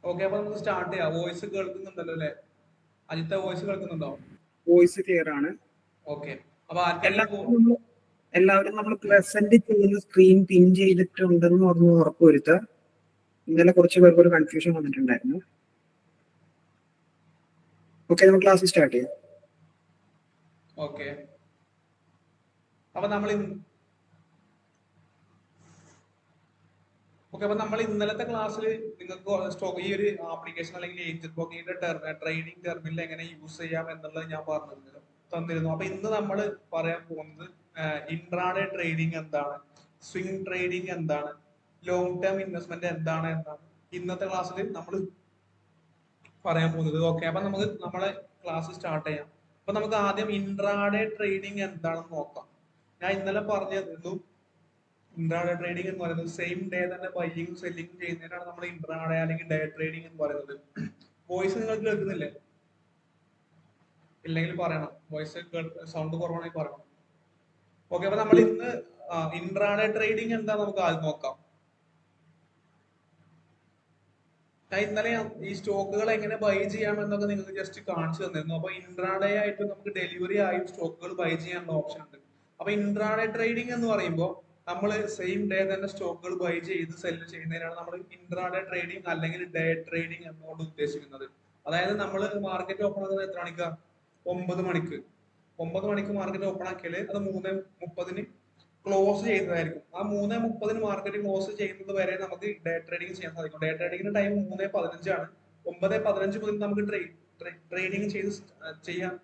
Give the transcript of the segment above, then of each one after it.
Okay, അപ്പൊ നമുക്ക് start ചെയ്യാം. വോയിസ് കേൾക്കുന്നുണ്ടല്ലോ അല്ലെ? അജിത്തെ വോയിസ് കേൾക്കുന്നുണ്ടോ? വോയിസ് ക്ലിയർ ആണ്. ഓക്കെ, അപ്പൊ ആർക്കെങ്കിലും എല്ലാവരും നമ്മൾ പ്രസന്റ് ചെയ്യുന്ന സ്ക്രീൻ പിൻ ചെയ്തിട്ടുണ്ടെന്ന് ഒന്ന് ഉറപ്പുവരുത്തുക. ഇന്നലെ കുറച്ച് പേർക്ക് ഒരു കൺഫ്യൂഷൻ വന്നിട്ടുണ്ടായിരുന്നു. ഓക്കെ, നമുക്ക് ക്ലാസ് സ്റ്റാർട്ട് ചെയ്യാം. ഓക്കെ, അപ്പൊ നമ്മൾ ഇന്നലത്തെ ക്ലാസ്സിൽ നിങ്ങൾക്ക് ഈ ഒരു ആപ്ലിക്കേഷൻ അല്ലെങ്കിൽ ഏഞ്ചൽ ബ്രോക്കിങ്ങിന്റെ ട്രേഡിംഗ് ടെർമിനൽ എങ്ങനെ യൂസ് ചെയ്യാം എന്നുള്ളത് ഞാൻ തന്നിരുന്നു. അപ്പൊ ഇന്ന് നമ്മൾ പറയാൻ പോകുന്നത് ഇൻട്രാഡേ ട്രേഡിംഗ് എന്താണ്, സ്വിംഗ് ട്രേഡിംഗ് എന്താണ്, ലോങ് ടേം ഇൻവെസ്റ്റ്മെന്റ് എന്താണ് എന്നാണ് ഇന്നത്തെ ക്ലാസ്സിൽ നമ്മൾ പറയാൻ പോകുന്നത്. ഓക്കെ, അപ്പൊ നമുക്ക് നമ്മളെ ക്ലാസ് സ്റ്റാർട്ട് ചെയ്യാം. അപ്പൊ നമുക്ക് ആദ്യം ഇൻട്രാഡേ ട്രേഡിംഗ് എന്താണെന്ന് നോക്കാം. ഞാൻ ഇന്നലെ പറഞ്ഞിരുന്നു ഇൻട്രാഡേ ട്രേഡിംഗ് എന്ന് പറയുന്നത് സെയിം ഡേ തന്നെ ബൈയിങ്ങും സെല്ലിങ്ങും ചെയ്യുന്നതിനാണ് നമ്മൾ ഇൻട്രാഡേ അല്ലെങ്കിൽ ഡേ ട്രേഡിംഗ് എന്ന് പറയുന്നത്. വോയിസ് നിങ്ങൾക്ക് കേൾക്കുന്നില്ലേ? ഇല്ലെങ്കിൽ പറയണം. വോയിസ് സൗണ്ട് കുറവാണെങ്കിൽ പറയണം. ഓക്കെ, അപ്പൊ നമ്മൾ ഇന്ന് ഇൻട്രാഡേ ട്രേഡിംഗ് എന്താ നമുക്ക് ആദ്യം നോക്കാം. ഞാൻ ഇന്നലെ ഈ സ്റ്റോക്കുകൾ എങ്ങനെ ബൈ ചെയ്യാം എന്നൊക്കെ നിങ്ങൾക്ക് ജസ്റ്റ് കാണിച്ചു തന്നിരുന്നു. അപ്പൊ ഇൻട്രാഡേ ആയിട്ട് നമുക്ക് ഡെലിവറി ആയും സ്റ്റോക്കുകൾ ബൈ ചെയ്യാനുള്ള ഓപ്ഷൻ ഉണ്ട്. അപ്പൊ ഇൻട്രാഡേ ട്രേഡിംഗ് എന്ന് പറയുമ്പോൾ നമ്മൾ സെയിം ഡേ തന്നെ സ്റ്റോക്കുകൾ ബൈ ചെയ്ത് സെല്ല് ചെയ്യുന്നതിനാണ് നമ്മൾ ഇൻട്രാഡേ ട്രേഡിംഗ് അല്ലെങ്കിൽ ഡേ ട്രേഡിംഗ് എന്നുകൊണ്ട് ഉദ്ദേശിക്കുന്നത്. അതായത് നമ്മൾ മാർക്കറ്റ് ഓപ്പൺ ആകുന്നത് എത്ര മണിക്കാ? 9 മണിക്ക്. 9 മണിക്ക് മാർക്കറ്റ് ഓപ്പൺ ആക്കിയാല് അത് 3:30 ക്ലോസ് ചെയ്യുന്നതായിരിക്കും. ആ 3:30 മാർക്കറ്റ് ക്ലോസ് ചെയ്യുന്നത് വരെ നമുക്ക് ഡേ ട്രേഡിംഗ് ചെയ്യാൻ സാധിക്കും. ഡേ ട്രേഡിംഗിന്റെ ടൈം 3:15 ആണ്. 9:15 മുതൽ നമുക്ക് ട്രേഡിംഗ് ചെയ്യാം.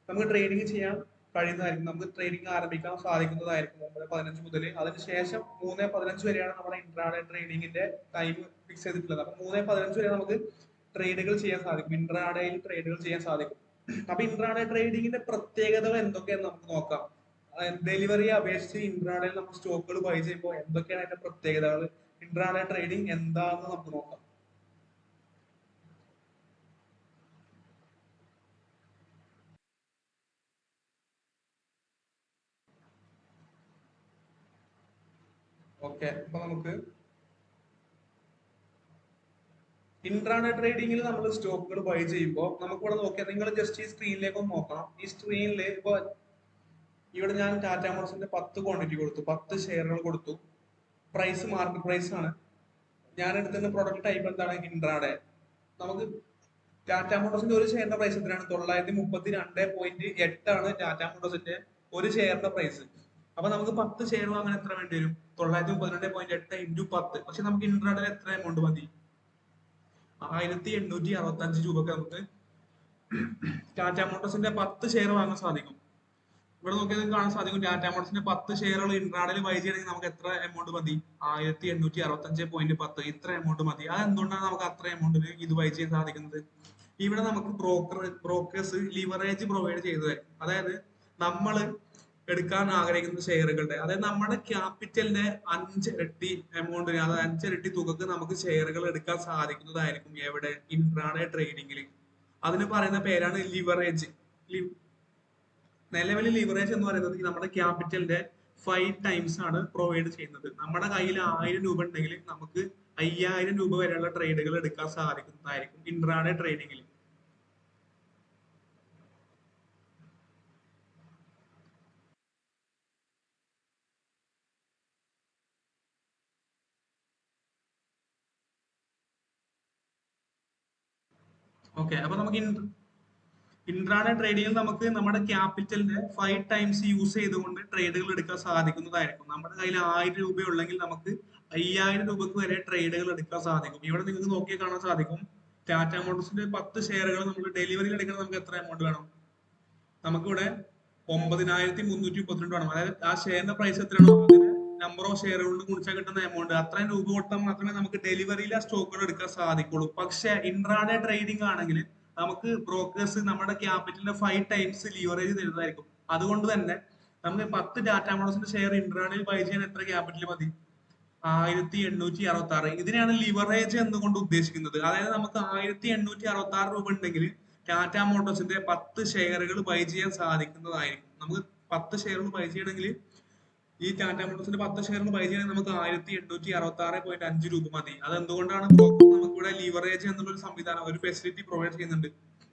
നമുക്ക് ട്രേഡിംഗ് ചെയ്യാൻ കഴിയുന്നതായിരിക്കും. നമുക്ക് ട്രേഡിംഗ് ആരംഭിക്കാൻ സാധിക്കുന്നതായിരിക്കും 9:15 മുതൽ. അതിനുശേഷം 3:15 വരെയാണ് നമ്മുടെ ഇൻട്രാഡേ ട്രേഡിംഗിന്റെ ടൈം ഫിക്സ് ചെയ്തിട്ടുള്ളത്. അപ്പൊ 3:15 വരെ നമുക്ക് ട്രേഡുകൾ ചെയ്യാൻ സാധിക്കും. ഇൻട്രാഡേയിൽ ട്രേഡുകൾ ചെയ്യാൻ സാധിക്കും. അപ്പൊ ഇൻട്രാഡേ ട്രേഡിംഗിന്റെ പ്രത്യേകതകൾ എന്തൊക്കെയാന്ന് നമുക്ക് നോക്കാം. ഡെലിവറിയെ അപേക്ഷിച്ച് ഇൻട്രാഡേയിൽ നമ്മൾ സ്റ്റോക്കുകൾ ബൈ ചെയ്യുമ്പോൾ എന്തൊക്കെയാണ് അതിന്റെ പ്രത്യേകതകൾ, ഇൻട്രാഡേ ട്രേഡിംഗ് എന്താണെന്ന് നമുക്ക് നോക്കാം. ഓക്കെ, അപ്പൊ നമുക്ക് ഇൻട്രാഡേ ട്രേഡിംഗിൽ നമ്മൾ സ്റ്റോക്കുകൾ ബൈ ചെയ്യുമ്പോൾ നമുക്ക് ഇവിടെ നോക്കിയാൽ നിങ്ങൾ ജസ്റ്റ് ഈ സ്ക്രീനിലേക്ക് ഒന്ന് നോക്കണം. ഈ സ്ക്രീനിൽ ഇപ്പൊ ഇവിടെ ഞാൻ ടാറ്റ മോട്ടോഴ്സിന്റെ 10 ക്വാണ്ടിറ്റി കൊടുത്തു, 10 ഷെയറുകൾ കൊടുത്തു. പ്രൈസ് മാർക്കറ്റ് പ്രൈസ് ആണ്. ഞാൻ എടുക്കുന്ന പ്രൊഡക്റ്റ് ടൈപ്പ് എന്താണ്? ഇൻട്രാഡേ. നമുക്ക് ടാറ്റ മോട്ടോഴ്സിന്റെ ഒരു ഷെയറിന്റെ പ്രൈസ് എത്രയാണ്? 932.8 ആണ് ടാറ്റ മോട്ടോഴ്സിന്റെ ഒരു ഷെയറിന്റെ പ്രൈസ്. അപ്പൊ നമുക്ക് 10 ഷെയർ വാങ്ങാൻ എത്ര വേണ്ടി വരും? 932.8 ഇൻറ്റു 10. പക്ഷെ നമുക്ക് ഇൻട്രാഡേയിൽ എത്ര എമൗണ്ട് മതി? 1865 രൂപക്ക് നമുക്ക് ടാറ്റ മോട്ടോഴ്സിന്റെ 10 ഷെയർ വാങ്ങാൻ സാധിക്കും. ഇവിടെ നോക്കിയാൽ നിങ്ങൾക്ക് കാണാൻ സാധിക്കും ടാറ്റ മോട്ടോഴ്സിന്റെ 10 ഷെയറുകൾ ഇൻട്രാഡേയിൽ ബൈ ചെയ്യണമെങ്കിൽ നമുക്ക് എത്ര എമൗണ്ട് മതി? 1865.10. ഇത്ര എമൗണ്ട് മതി. അതെന്തുകൊണ്ടാണ് നമുക്ക് അത്ര എമൗണ്ടിന് ഇത് ബൈ ചെയ്യാൻ സാധിക്കുന്നത്? ഇവിടെ നമുക്ക് ബ്രോക്കേഴ്സ് ലിവറേജ് പ്രൊവൈഡ് ചെയ്തത്, അതായത് നമ്മൾ എടുക്കാൻ ആഗ്രഹിക്കുന്ന ഷെയറുകളുടെ, അതായത് നമ്മുടെ ക്യാപിറ്റലിന്റെ 5 ഇരട്ടി എമൗണ്ടിന്, അതായത് 5 ഇരട്ടി തുകക്ക് നമുക്ക് ഷെയറുകൾ എടുക്കാൻ സാധിക്കുന്നതായിരിക്കും എവിടെ? ഇൻട്രാഡേ ട്രേഡിംഗിൽ. അതിന് പറയുന്ന പേരാണ് ലിവറേജ്. നിലവിൽ ലിവറേജ് എന്ന് പറയുന്നത് നമ്മുടെ ക്യാപിറ്റലിന്റെ 5 ടൈംസ് ആണ് പ്രൊവൈഡ് ചെയ്യുന്നത്. നമ്മുടെ കയ്യിൽ 1000 രൂപ ഉണ്ടെങ്കിൽ നമുക്ക് 5000 രൂപ വരെയുള്ള ട്രേഡുകൾ എടുക്കാൻ സാധിക്കുന്നതായിരിക്കും ഇൻട്രാഡേ ട്രേഡിംഗിൽ. ഓക്കെ, അപ്പൊ നമുക്ക് ഇൻട്രാഡേ ട്രേഡിംഗിൽ നമുക്ക് നമ്മുടെ ക്യാപിറ്റലിന്റെ 5 ടൈംസ് യൂസ് ചെയ്തുകൊണ്ട് ട്രേഡുകൾ എടുക്കാൻ സാധിക്കുന്നതായിരിക്കും. നമ്മുടെ കയ്യിൽ 1000 രൂപ ഉള്ളെങ്കിൽ നമുക്ക് 5000 രൂപക്ക് വരെ ട്രേഡുകൾ എടുക്കാൻ സാധിക്കും. ഇവിടെ നിങ്ങൾക്ക് നോക്കിയാൽ കാണാൻ സാധിക്കും ടാറ്റ മോട്ടോഴ്സിന്റെ 10 ഷെയറുകൾ നമുക്ക് ഡെലിവറിയിൽ എടുക്കണം. നമുക്ക് എത്ര എമൗണ്ട് വേണം? നമുക്കിവിടെ 9332 വേണം. അതായത് ആ ഷെയറിന്റെ പ്രൈസ് എത്രയാണോ അതിന് നമ്പർ ഓഫ് ഷെയറുകൊണ്ട് ഗുണിച്ചാൽ കിട്ടുന്ന എമൗണ്ട്, അത്രയും രൂപ കൊടുത്താൽ മാത്രമേ നമുക്ക് ഡെലിവറിയിൽ ആ സ്റ്റോക്കുകൾ എടുക്കാൻ സാധിക്കുള്ളൂ. പക്ഷെ ഇൻട്രാഡേ ട്രേഡിംഗ് ആണെങ്കിൽ നമുക്ക് ബ്രോക്കേഴ്സ് നമ്മുടെ ക്യാപിറ്റലിന്റെ 5 ടൈംസ് ലിവറേജ് തരുന്നതായിരിക്കും. അതുകൊണ്ട് തന്നെ നമുക്ക് 10 ടാറ്റ മോട്ടോഴ്സിന്റെ ഷെയർ ഇൻട്രാഡേയിൽ ബൈ ചെയ്യാൻ എത്ര ക്യാപിറ്റൽ മതി? 1866. ഇതിനെയാണ് ലിവറേജ് എന്നുകൊണ്ട് ഉദ്ദേശിക്കുന്നത്. അതായത് നമുക്ക് 1866 രൂപ ഉണ്ടെങ്കിൽ ടാറ്റ മോട്ടോഴ്സിന്റെ 10 ഷെയറുകൾ ബൈ ചെയ്യാൻ സാധിക്കുന്നതായിരിക്കും. നമുക്ക് 10 ഷെയറുകൾ ബൈ ചെയ്യണമെങ്കിൽ ഈ ടാറ്റ മോട്ടോഴ്സിന്റെ 10 ഷെയറുകൾ ബൈ ചെയ്യണമെങ്കിൽ നമുക്ക് 1866.5 രൂപ മതി. അത് എന്തുകൊണ്ടാണ് നമുക്കിവിടെ ഇവിടെ ലിവറേജ് എന്നുള്ളൊരു സംവിധാനം, ഒരു ഫെസിലിറ്റി പ്രൊവൈഡ് ചെയ്യുന്നുണ്ട്.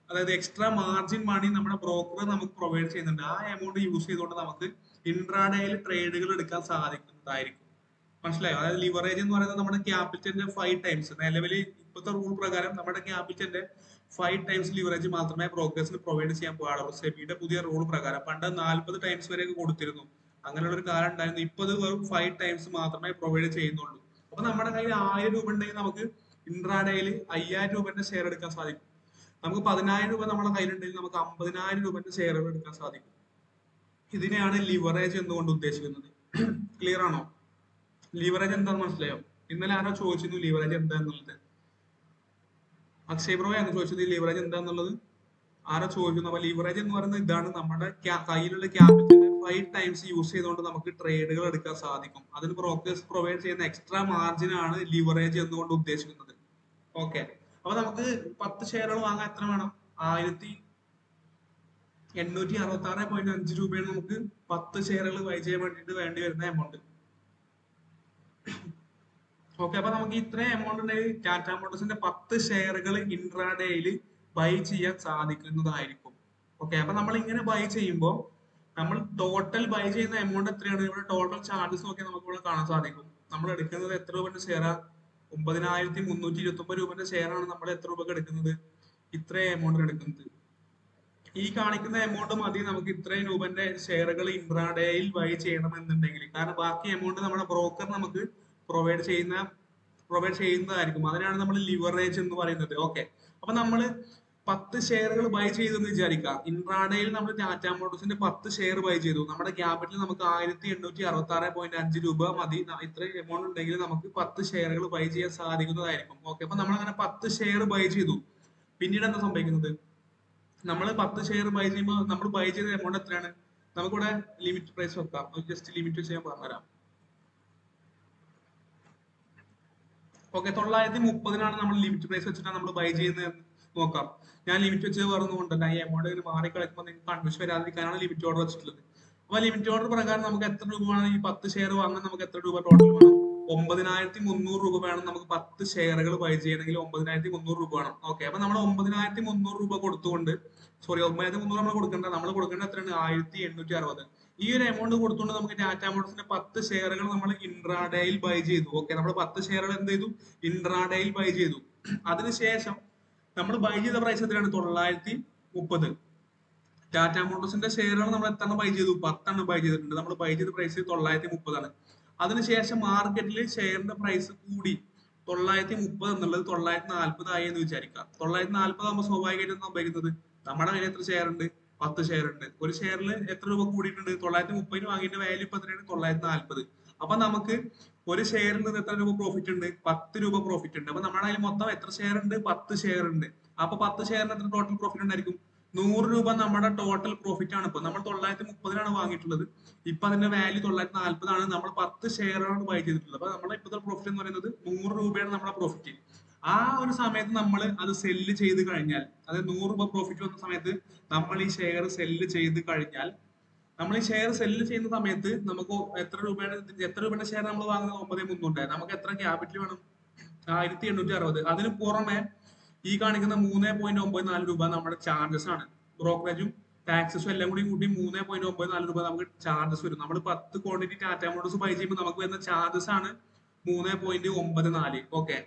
അതായത് എക്സ്ട്രാ മാർജിൻ മണി നമ്മുടെ ബ്രോക്കർ നമുക്ക് പ്രൊവൈഡ് ചെയ്യുന്നുണ്ട്. ആ എമൗണ്ട് യൂസ് ചെയ്തുകൊണ്ട് നമുക്ക് ഇൻട്രാഡേയിൽ ട്രേഡുകൾ എടുക്കാൻ സാധിക്കുന്നതായിരിക്കും. മനസ്സിലായോ? അതായത് ലിവറേജ് എന്ന് പറയുന്നത് നമ്മുടെ ക്യാപിറ്റലിന്റെ 5 ടൈംസ്. നിലവിൽ ഇപ്പോഴത്തെ റൂൾ പ്രകാരം നമ്മുടെ ക്യാപിറ്റലിന്റെ 5 ടൈംസ് ലിവറേജ് മാത്രമേ ബ്രോക്കേഴ്സിന് പ്രൊവൈഡ് ചെയ്യാൻ പാടുള്ളൂ. സെബിയുടെ പുതിയ റൂൾ പ്രകാരം. പണ്ട് 40 ടൈംസ് വരെയൊക്കെ കൊടുത്തിരുന്നു. അങ്ങനെയുള്ള ഒരു കാലം ഉണ്ടായിരുന്നു. ഇപ്പൊ അത് വെറും 5 ടൈംസ് മാത്രമേ പ്രൊവൈഡ് ചെയ്യുന്നുള്ളൂ. അപ്പൊ നമ്മുടെ കയ്യിൽ 1000 രൂപ ഉണ്ടെങ്കിൽ നമുക്ക് ഇൻട്രാഡേയിൽ 5000 രൂപന്റെ ഷെയർ എടുക്കാൻ സാധിക്കും. നമുക്ക് 10000 രൂപ നമ്മുടെ കയ്യിലുണ്ടെങ്കിൽ നമുക്ക് 50000 രൂപന്റെ ഷെയറുകൾ എടുക്കാൻ സാധിക്കും. ഇതിനെയാണ് ലിവറേജ് എന്നുകൊണ്ട് ഉദ്ദേശിക്കുന്നത്. ക്ലിയർ ആണോ? ലിവറേജ് എന്താന്ന് മനസ്സിലായോ? ഇന്നലെ ആരോ ചോദിച്ചിരുന്നു ലിവറേജ് എന്താന്നുള്ളത്. അക്ഷയ് ബ്രോ ആണ് ചോദിച്ചത് ലിവറേജ് എന്താന്നുള്ളത്. ആരോ ചോദിക്കുന്നു. അപ്പൊ ലിവറേജ് എന്ന് പറയുന്നത് ഇതാണ്, നമ്മുടെ കയ്യിലുള്ള ക്യാപിറ്റലിന്റെ 5 ടൈംസ് യൂസ് ചെയ്തുകൊണ്ട് നമുക്ക് ട്രേഡുകൾ എടുക്കാൻ സാധിക്കും. അതിന് ബ്രോക്കേഴ്സ് പ്രൊവൈഡ് ചെയ്യുന്ന എക്സ്ട്രാ മാർജിൻ ആണ് ലിവറേജ് എന്നുകൊണ്ട് ഉദ്ദേശിക്കുന്നത്. ഓക്കെ. അപ്പൊ നമുക്ക് 10 ഷെയറുകൾ വാങ്ങാൻ എത്ര വേണം? 1866.5 രൂപയാണ് നമുക്ക് 10 ഷെയറുകൾ ബൈ ചെയ്യാൻ വേണ്ടിയിട്ട് വേണ്ടി വരുന്ന എമൗണ്ട്. ഓക്കെ. അപ്പൊ നമുക്ക് ഇത്രയും എമൗണ്ട് ഉണ്ടെങ്കിൽ ടാറ്റ മോട്ടോഴ്സിന്റെ 10 ഷെയറുകൾ ഇൻട്രാഡേയിൽ ബൈ ചെയ്യാൻ സാധിക്കുന്നതായിരിക്കും. ഓക്കെ. അപ്പൊ നമ്മൾ ഇങ്ങനെ ബൈ ചെയ്യുമ്പോൾ നമ്മൾ ടോട്ടൽ ബൈ ചെയ്യുന്ന എമൗണ്ട് എത്രയാണ്? ഇവിടെ ടോട്ടൽ ചാർജസ് നോക്കിയാൽ നമുക്ക് ഇവിടെ കാണാൻ സാധിക്കും. നമ്മൾ എടുക്കുന്നത് എത്ര രൂപന്റെ ഷെയറാ? 9329 രൂപന്റെ ഷെയർ ആണ് നമ്മൾ എത്ര രൂപക്ക് എടുക്കുന്നത്? ഇത്രയും എമൗണ്ടിന് എടുക്കുന്നത്. ഈ കാണിക്കുന്ന എമൗണ്ട് മതി നമുക്ക് ഇത്രയും രൂപന്റെ ഷെയറുകൾ ഇൻട്രാഡേയിൽ ബൈ ചെയ്യണമെന്നുണ്ടെങ്കിൽ. കാരണം ബാക്കി എമൗണ്ട് നമ്മുടെ ബ്രോക്കർ നമുക്ക് പ്രൊവൈഡ് ചെയ്യുന്നതായിരിക്കും. അതിനാണ് നമ്മൾ ലിവറേജ് എന്ന് പറയുന്നത്. ഓക്കെ. അപ്പൊ നമ്മൾ 10 ഷെയറുകൾ ബൈ ചെയ്തെന്ന് വിചാരിക്കാം. ഇൻട്രാഡേയിൽ നമ്മൾ ടാറ്റ മോട്ടോഴ്സിന്റെ 10 ഷെയർ ബൈ ചെയ്തു. നമ്മുടെ ക്യാപിറ്റൽ നമുക്ക് 1866.5 രൂപ മതി. ഇത്രയും എമൗണ്ട് ഉണ്ടെങ്കിൽ നമുക്ക് 10 ഷെയറുകൾ ബൈ ചെയ്യാൻ സാധിക്കുന്നതായിരിക്കും. ഓക്കെ. അപ്പൊ നമ്മൾ അങ്ങനെ 10 ഷെയർ ബൈ ചെയ്തു. പിന്നീട് എന്താ സംഭവിക്കുന്നത്? നമ്മൾ 10 ഷെയർ ബൈ ചെയ്യുമ്പോൾ നമ്മൾ ബൈ ചെയ്ത എമൗണ്ട് എത്രയാണ്? നമുക്കിവിടെ ലിമിറ്റ് പ്രൈസ് വെക്കാം. ജസ്റ്റ് ലിമിറ്റ് വെച്ച് ഞാൻ പറഞ്ഞുതരാം. ഓക്കെ. 930 നമ്മൾ ലിമിറ്റ് പ്രൈസ് വെച്ചിട്ടാണ് നമ്മൾ ബൈ ചെയ്യുന്നത് നോക്കാം. ഞാൻ ലിമിറ്റ് വെച്ച് പറഞ്ഞുകൊണ്ടല്ല, ഈ എമൗണ്ട് ഇങ്ങനെ മാറി കളിക്കുമ്പോൾ നിങ്ങൾക്ക് കൺഫ്യൂഷൻ വരാതിരിക്കാനാണ് ലിമിറ്റ് ഓർഡർ വെച്ചിട്ടുള്ളത്. അപ്പൊ ലിമിറ്റ് ഓർഡർ പ്രകാരം നമുക്ക് എത്ര രൂപ വേണം? ഈ 10 ഷെയർ വാങ്ങാൻ നമുക്ക് എത്ര രൂപ ടോട്ടൽ വേണം? 9300 രൂപ വേണം. നമുക്ക് 10 ഷെയറുകൾ ബൈ ചെയ്യണമെങ്കിൽ 9300 രൂപ വേണം. ഓക്കെ. അപ്പൊ നമ്മൾ 9300 രൂപ കൊടുത്തുകൊണ്ട്, സോറി 9300 നമ്മൾ കൊടുക്കേണ്ട, നമ്മൾ കൊടുക്കേണ്ട എത്രയാണ്? 1860. ഈ ഒരു എമൗണ്ട് കൊടുത്തുകൊണ്ട് നമുക്ക് ടാറ്റ മോട്ടോഴ്സിന്റെ 10 ഷെയറുകൾ നമ്മൾ ഇൻട്രാഡേയിൽ ബൈ ചെയ്തു. ഓക്കെ. നമ്മൾ 10 ഷെയറുകൾ എന്ത് ചെയ്തു? ഇൻട്രാഡേയിൽ ബൈ ചെയ്തു. അതിനുശേഷം നമ്മൾ ബൈ ചെയ്ത പ്രൈസ് എത്രയാണ്? 930. ടാറ്റ മോട്ടോഴ്സിന്റെ ഷെയറുകൾ നമ്മൾ എത്ര ബൈ ചെയ്തു? 10 ബൈ ചെയ്തിട്ടുണ്ട്. നമ്മൾ ബൈ ചെയ്ത പ്രൈസ് 930 ആണ്. അതിനുശേഷം മാർക്കറ്റിൽ ഷെയറിന്റെ പ്രൈസ് കൂടി. 930 എന്നുള്ളത് 940 ആയി എന്ന് വിചാരിക്കാം. 940 ആകുമ്പോൾ സ്വാഭാവികമായിട്ടും സംഭവിക്കുന്നത്, നമ്മുടെ കയ്യിൽ എത്ര ഷെയർ ഉണ്ട്? 10 ഷെയർ ഉണ്ട്. ഒരു ഷെയറിൽ എത്ര രൂപ കൂടിയിട്ടുണ്ട്? 930 വാങ്ങിയിട്ട് വാല്യൂ ഇപ്പൊ എത്രയാണ്? 940. അപ്പൊ നമുക്ക് ഒരു ഷെയറിൽ നിന്ന് എത്ര രൂപ പ്രോഫിറ്റ് ഉണ്ട്? 10 രൂപ പ്രോഫിറ്റ് ഉണ്ട്. അപ്പൊ നമ്മുടെ കയ്യിൽ മൊത്തം എത്ര ഷെയർ ഉണ്ട്? 10 ഷെയർ ഉണ്ട്. അപ്പൊ 10 ഷെയറിന് എത്ര ടോട്ടൽ പ്രോഫിറ്റ് ഉണ്ടായിരിക്കും? 100 രൂപ നമ്മുടെ ടോട്ടൽ പ്രോഫിറ്റ് ആണ്. ഇപ്പൊ നമ്മൾ 930 വാങ്ങിയിട്ടുള്ളത്. ഇപ്പൊ അതിന്റെ വാല്യൂ 940 ആണ്. നമ്മൾ 10 ഷെയറാണ് ബൈ ചെയ്തിട്ടുള്ളത്. അപ്പൊ നമ്മുടെ ഇപ്പോഴത്തെ പ്രോഫിറ്റ് എന്ന് പറയുന്നത് 100 രൂപയാണ് നമ്മുടെ പ്രോഫിറ്റ്. ആ ഒരു സമയത്ത് നമ്മൾ അത് സെല്ല് ചെയ്ത് കഴിഞ്ഞാൽ, അതായത് 100 രൂപ പ്രോഫിറ്റ് വന്ന സമയത്ത് നമ്മൾ ഈ ഷെയർ സെല്ല് ചെയ്ത് കഴിഞ്ഞാൽ, നമ്മൾ ഈ ഷെയർ സെല്ല് ചെയ്യുന്ന സമയത്ത് നമുക്ക് എത്ര രൂപയുടെ ഷെയർ നമ്മൾ വാങ്ങുന്നത്? 9300. നമുക്ക് എത്ര ക്യാപിറ്റൽ വേണം? 1860. അതിന് പുറമെ ഈ കാണിക്കുന്ന 3.94 രൂപ നമ്മുടെ ചാർജസ് ആണ്. ബ്രോക്കറേജും ടാക്സസും എല്ലാം കൂടി കൂട്ടി 3.94 രൂപ നമുക്ക് ചാർജസ് വരും. നമ്മൾ 10 ക്വാണ്ടിറ്റി ടാറ്റ മോട്ടോഴ്സ് ബൈ ചെയ്യുമ്പോൾ നമുക്ക് വരുന്ന ചാർജസ് ആണ് 3.94. ഓക്കെ.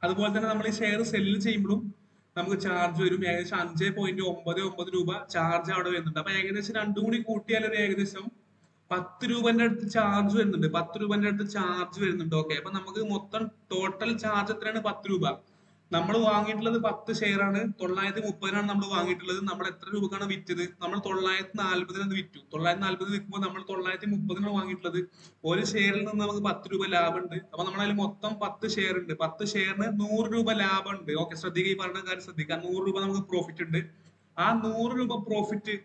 അതുപോലെ തന്നെ നമ്മൾ ഈ ഷെയർ സെല്ല് ചെയ്യുമ്പോഴും നമുക്ക് ചാർജ് വരും. ഏകദേശം 5.99 രൂപ ചാർജ് അവിടെ വരുന്നുണ്ട്. അപ്പൊ ഏകദേശം രണ്ടും കൂടി കൂട്ടിയാൽ ഒരു ഏകദേശം 10 രൂപന്റെ അടുത്ത് ചാർജ് വരുന്നുണ്ട്. 10 രൂപന്റെ അടുത്ത് ചാർജ് വരുന്നുണ്ട്. ഓക്കെ. അപ്പൊ നമുക്ക് മൊത്തം ടോട്ടൽ ചാർജ് എത്രയാണ്? 10 രൂപ. നമ്മൾ വാങ്ങിയിട്ടുള്ളത് 10 ഷെയർ ആണ്. 930 നമ്മൾ വാങ്ങിയിട്ടുള്ളത്. നമ്മൾ എത്ര രൂപക്കാണ് വിറ്റത്? നമ്മൾ 940 വിറ്റു. 940 വിൽക്കുമ്പോൾ നമ്മൾ 930 വാങ്ങിയിട്ടുള്ളത്. ഒരു ഷെയറിൽ നിന്ന് നമുക്ക് 10 രൂപ ലാഭം ഉണ്ട്. അപ്പൊ നമ്മൾ അതിൽ മൊത്തം 10 ഷെയർ ഉണ്ട്. 10 ഷെയറിന് 100 രൂപ ലാഭം ഉണ്ട്. ഓക്കെ. ശ്രദ്ധിക്കുക, ഈ പറഞ്ഞ കാര്യം ശ്രദ്ധിക്കുക. 100 രൂപ നമുക്ക് പ്രോഫിറ്റ് ഉണ്ട്. ആ 100 രൂപ പ്രോഫിറ്റ്,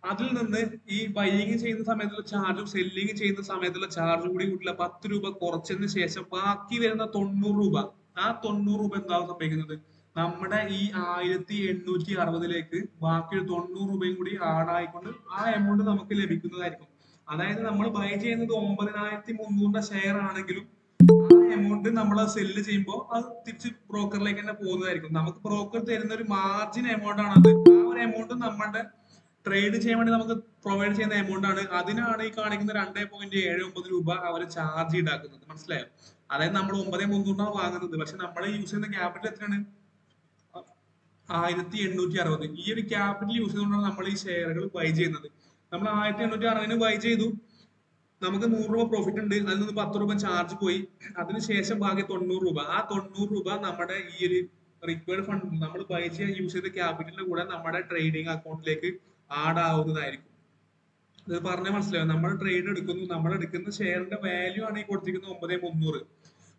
അതിൽ നിന്ന് ഈ ബൈയിങ് ചെയ്യുന്ന സമയത്തുള്ള ചാർജും സെല്ലിങ് ചെയ്യുന്ന സമയത്തുള്ള ചാർജും കൂടി കൂട്ടില്ല 10 രൂപ കുറച്ചതിന് ശേഷം ബാക്കി വരുന്ന 90 രൂപ, ആ 90 രൂപ എന്താവും സംഭവിക്കുന്നത്? നമ്മുടെ ഈ 1860 ബാക്കി 90 രൂപയും കൂടി ആഡ് ആയിക്കൊണ്ട് ആ എമൗണ്ട് നമുക്ക് ലഭിക്കുന്നതായിരിക്കും. അതായത് നമ്മൾ ബൈ ചെയ്യുന്നത് 9300 ഷെയർ ആണെങ്കിലും ആ എമൗണ്ട് നമ്മൾ സെല്ല് ചെയ്യുമ്പോൾ അത് തിരിച്ച് ബ്രോക്കറിലേക്ക് തന്നെ പോകുന്നതായിരിക്കും. നമുക്ക് ബ്രോക്കർ തരുന്ന ഒരു മാർജിൻ എമൗണ്ട് ആണ് അത്. ആ ഒരു എമൗണ്ട് നമ്മുടെ ട്രേഡ് ചെയ്യാൻ വേണ്ടി നമുക്ക് പ്രൊവൈഡ് ചെയ്യുന്ന എമൗണ്ട് ആണ്. അതിനാണ് ഈ കാണിക്കുന്ന 2.79 രൂപ അവർ ചാർജ് ഈടാക്കുന്നത്. മനസ്സിലായോ? അതായത് നമ്മൾ 9,300 വാങ്ങുന്നത്, പക്ഷെ നമ്മൾ യൂസ് ചെയ്യുന്ന ക്യാപിറ്റൽ എത്രയാണ്? 1860. ഈ ഒരു ക്യാപിറ്റൽ യൂസ് ചെയ്തുകൊണ്ടാണ് നമ്മൾ ഈ ഷെയറുകൾ ബൈ ചെയ്യുന്നത്. നമ്മൾ 1860 ബൈ ചെയ്തു, നമുക്ക് 100 രൂപ പ്രോഫിറ്റ് ഉണ്ട്, അതിൽ നിന്ന് 10 രൂപ ചാർജ് പോയി, അതിനുശേഷം ബാക്കി 90 രൂപ. ആ 90 രൂപ നമ്മുടെ ഈ ഒരു റിക്വയർഡ് ഫണ്ട് നമ്മൾ ബൈ ചെയ്യാൻ യൂസ് ചെയ്ത ക്യാപിറ്റലിന്റെ കൂടെ നമ്മുടെ ട്രേഡിംഗ് അക്കൗണ്ടിലേക്ക് ആഡ് ആവുന്നതായിരിക്കും. ഇത് പറഞ്ഞാൽ മനസ്സിലാവും. നമ്മൾ ട്രേഡ് എടുക്കുന്നു, നമ്മൾ എടുക്കുന്ന ഷെയറിന്റെ വാല്യൂ ആണ് ഈ കൊടുത്തിരിക്കുന്നത് 9,300.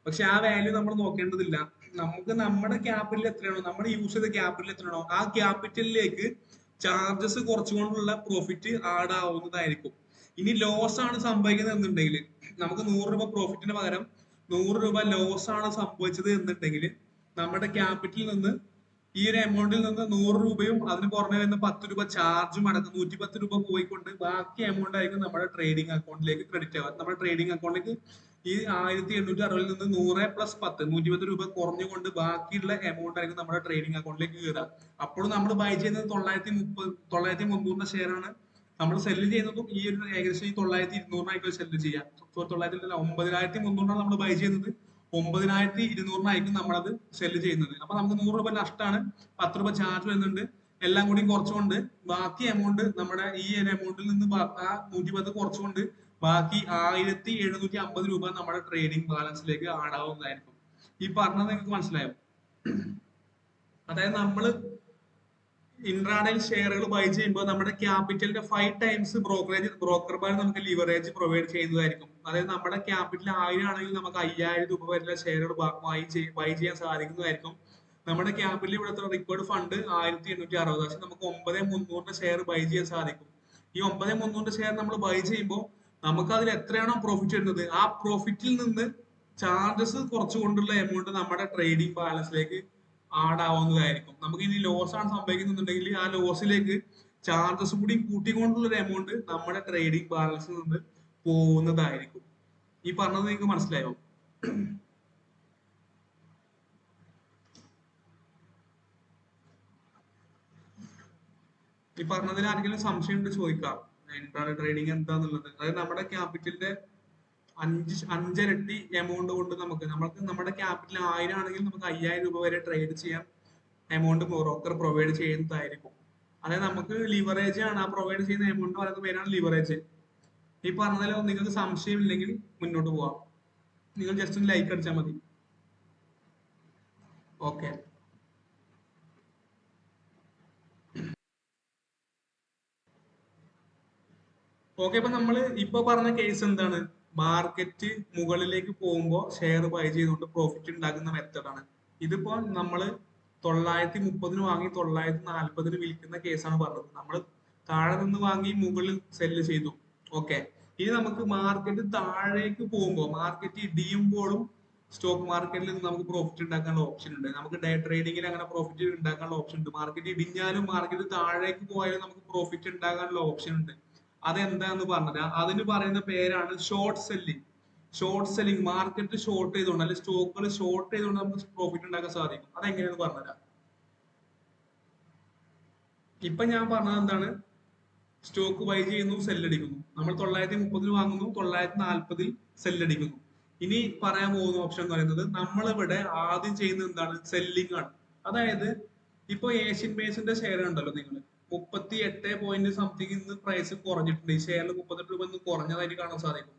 പക്ഷെ ആ വാല്യൂ നമ്മൾ നോക്കേണ്ടതില്ല. നമുക്ക് നമ്മുടെ ക്യാപിറ്റൽ എത്രയാണോ, നമ്മുടെ യൂസ് ചെയ്ത ക്യാപിറ്റൽ എത്രയാണോ, ആ ക്യാപിറ്റലിലേക്ക് ചാർജസ് കുറച്ചുകൊണ്ടുള്ള പ്രോഫിറ്റ് ആഡ് ആവുന്നതായിരിക്കും. ഇനി ലോസ് ആണ് സംഭവിക്കുന്നത് എന്നുണ്ടെങ്കിൽ, നമുക്ക് 100 രൂപ പ്രോഫിറ്റിന് പകരം 100 രൂപ ലോസ് ആണ് സംഭവിച്ചത് എന്നുണ്ടെങ്കിൽ, നമ്മുടെ ക്യാപിറ്റലിൽ നിന്ന് ഈ ഒരു എമൗണ്ടിൽ നിന്ന് 100 രൂപയും അതിന് പുറമെ വരുന്ന 10 രൂപ ചാർജും അടക്കം 110 രൂപ പോയിക്കൊണ്ട് ബാക്കി എമൗണ്ട് ആയിരിക്കും നമ്മുടെ ട്രേഡിംഗ് അക്കൗണ്ടിലേക്ക് ക്രെഡിറ്റ് ആവുക. നമ്മുടെ ട്രേഡിംഗ് അക്കൗണ്ടിലേക്ക് ഈ 1860 നിന്ന് 100 പ്ലസ് 10 110 രൂപ കുറഞ്ഞുകൊണ്ട് ബാക്കിയുള്ള എമൗണ്ട് ആയിരിക്കും നമ്മുടെ ട്രേഡിംഗ് അക്കൗണ്ടിലേക്ക് കയറുക. അപ്പോൾ നമ്മൾ ബൈ ചെയ്യുന്നത് 930 ഷെയർ ആണ്. നമ്മൾ സെല്ല് ചെയ്യുന്നതും ഈ ഒരു ഏകദേശം ഈ 9,200 സെല്ല് ചെയ്യാം. 9,300 നമ്മൾ ബൈ ചെയ്യുന്നത്, 9,200 നമ്മളത് സെല്ല് ചെയ്യുന്നത്. അപ്പൊ നമുക്ക് 100 രൂപ നഷ്ടമാണ്, 10 രൂപ ചാർജ് വരുന്നുണ്ട്. എല്ലാം കൂടി കുറച്ചുകൊണ്ട് ബാക്കി എമൗണ്ട് നമ്മുടെ ഈ ഒരു എമൗണ്ടിൽ നിന്ന് ആ 110 കുറച്ചുകൊണ്ട് ബാക്കി 1,750 രൂപ നമ്മുടെ ട്രേഡിംഗ് ബാലൻസിലേക്ക് ആഡ് ആവുന്നതായിരിക്കും. ഈ പറഞ്ഞത് നിങ്ങൾക്ക് മനസ്സിലായോ? അതായത് നമ്മൾ ഇൻട്രാഡേയിൽ ഷെയറുകൾ ബൈ ചെയ്യുമ്പോൾ നമ്മുടെ ക്യാപിറ്റലിന്റെ 5 ടൈംസ് ബ്രോക്കർമാർ നമുക്ക് ലിവറേജ് പ്രൊവൈഡ് ചെയ്യുന്നതായിരിക്കും. അതായത് നമ്മുടെ ക്യാപിറ്റൽ 1000 ആണെങ്കിൽ നമുക്ക് 5000 രൂപ വരെയുള്ള ഷെയറുകൾ ബൈ ചെയ്യാൻ സാധിക്കുന്നതായിരിക്കും. നമ്മുടെ ക്യാപിറ്റൽ ഇവിടുത്തെ റിക്വയർഡ് ഫണ്ട് 1860, പക്ഷെ നമുക്ക് 9,300 ഷെയർ ബൈ ചെയ്യാൻ സാധിക്കും. ഈ 9,300 ഷെയർ നമ്മൾ ബൈ ചെയ്യുമ്പോൾ നമുക്ക് അതിൽ എത്രയാണോ പ്രോഫിറ്റ് വരുന്നത്, ആ പ്രോഫിറ്റിൽ നിന്ന് ചാർജസ് കുറച്ചുകൊണ്ടുള്ള എമൗണ്ട് നമ്മുടെ ട്രേഡിംഗ് ബാലൻസിലേക്ക് ആഡ് ആവുന്നതായിരിക്കും. നമുക്ക് ഇനി ലോസ് ആണ് സംഭവിക്കുന്നുണ്ടെങ്കിൽ ആ ലോസിലേക്ക് ചാർജസ് കൂടി കൂട്ടിക്കൊണ്ടുള്ള ഒരു എമൗണ്ട് നമ്മുടെ ട്രേഡിംഗ് ബാലൻസിൽ നിന്ന് പോകുന്നതായിരിക്കും. ഈ പറഞ്ഞത് നിങ്ങൾക്ക് മനസ്സിലായോ? ഈ പറഞ്ഞതിൽ ആരെങ്കിലും സംശയം ഉണ്ട് ചോദിക്കാം. ഇൻട്രാഡേ ട്രേഡിംഗ് എന്താന്നുള്ളത്. അതായത് നമ്മുടെ ക്യാപിറ്റലിന്റെ 5 ഇരട്ടി എമൗണ്ട് കൊണ്ട് നമുക്ക് നമ്മുടെ ക്യാപിറ്റൽ 1000 ആണെങ്കിൽ നമുക്ക് 5000 രൂപ വരെ ട്രേഡ് ചെയ്യാൻ എമൗണ്ട് ബ്രോക്കർ പ്രൊവൈഡ് ചെയ്യുന്നതായിരിക്കും. അതായത് നമുക്ക് ലിവറേജ് ആണ്, ആ പ്രൊവൈഡ് ചെയ്യുന്ന എമൗണ്ട് പറയുന്ന പേരാണ് ലിവറേജ്. ഈ പറഞ്ഞതിൽ നിങ്ങൾക്ക് സംശയം ഇല്ലെങ്കിൽ മുന്നോട്ട് പോവാം. നിങ്ങൾ ജസ്റ്റ് ഒന്ന് ലൈക്ക് അടിച്ചാൽ മതി. ഓക്കെ ഓക്കെ അപ്പൊ നമ്മൾ ഇപ്പൊ പറഞ്ഞ കേസ് എന്താണ്? മാർക്കറ്റ് മുകളിലേക്ക് പോകുമ്പോൾ ഷെയർ ബൈ ചെയ്തുകൊണ്ട് പ്രോഫിറ്റ് ഉണ്ടാക്കുന്ന മെത്തഡാണ്. ഇതിപ്പോ നമ്മള് 930 വാങ്ങി 940 വിൽക്കുന്ന കേസാണ് പറഞ്ഞത്. നമ്മൾ താഴെ നിന്ന് വാങ്ങി മുകളിൽ സെല്ല് ചെയ്തു. ഓക്കെ, ഇനി നമുക്ക് മാർക്കറ്റ് താഴേക്ക് പോകുമ്പോൾ, മാർക്കറ്റ് ഇടിയുമ്പോഴും സ്റ്റോക്ക് മാർക്കറ്റിൽ നിന്ന് നമുക്ക് പ്രോഫിറ്റ് ഉണ്ടാക്കാനുള്ള ഓപ്ഷൻ ഉണ്ട്. നമുക്ക് ഡേ ട്രേഡിംഗിൽ അങ്ങനെ പ്രോഫിറ്റ് ഉണ്ടാക്കാനുള്ള ഓപ്ഷൻ ഉണ്ട്. മാർക്കറ്റ് ഇടിഞ്ഞാലും മാർക്കറ്റ് താഴേക്ക് പോയാലും നമുക്ക് പ്രോഫിറ്റ് ഉണ്ടാക്കാനുള്ള ഓപ്ഷൻ ഉണ്ട്. അതെന്താന്ന് പറഞ്ഞാൽ അതിന് പറയുന്ന പേരാണ് short selling. Short selling, market short ചെയ്തുകൊണ്ട് അല്ലെങ്കിൽ സ്റ്റോക്കുകൾ ഷോർട്ട് ചെയ്തുകൊണ്ട് നമുക്ക് പ്രോഫിറ്റ് ഉണ്ടാക്കാൻ സാധിക്കും. അതെങ്ങനെയാന്ന് പറഞ്ഞുതരാം. ഇപ്പൊ ഞാൻ പറഞ്ഞത് എന്താണ്? സ്റ്റോക്ക് ബൈ ചെയ്യുന്നു, സെല്ലടിക്കുന്നു. നമ്മൾ 930 വാങ്ങുന്നു, 940 സെല്ലടിക്കുന്നു. ഇനി പറയാൻ പോകുന്ന ഓപ്ഷൻ എന്ന് പറയുന്നത്, നമ്മളിവിടെ ആദ്യം ചെയ്യുന്നത് എന്താണ്? സെല്ലിംഗ് ആണ്. അതായത് ഇപ്പൊ ഏഷ്യൻ പെയിന്റ്സിന്റെ ഷെയർ ഉണ്ടല്ലോ, നിങ്ങൾ 38 പോയിന്റ് സംതിങ് ഇന്ന് പ്രൈസ് കുറഞ്ഞിട്ടുണ്ട്. ഈ ഷെയറിൽ 38 രൂപ ഇന്ന് കുറഞ്ഞതായിട്ട് കാണാൻ സാധിക്കും.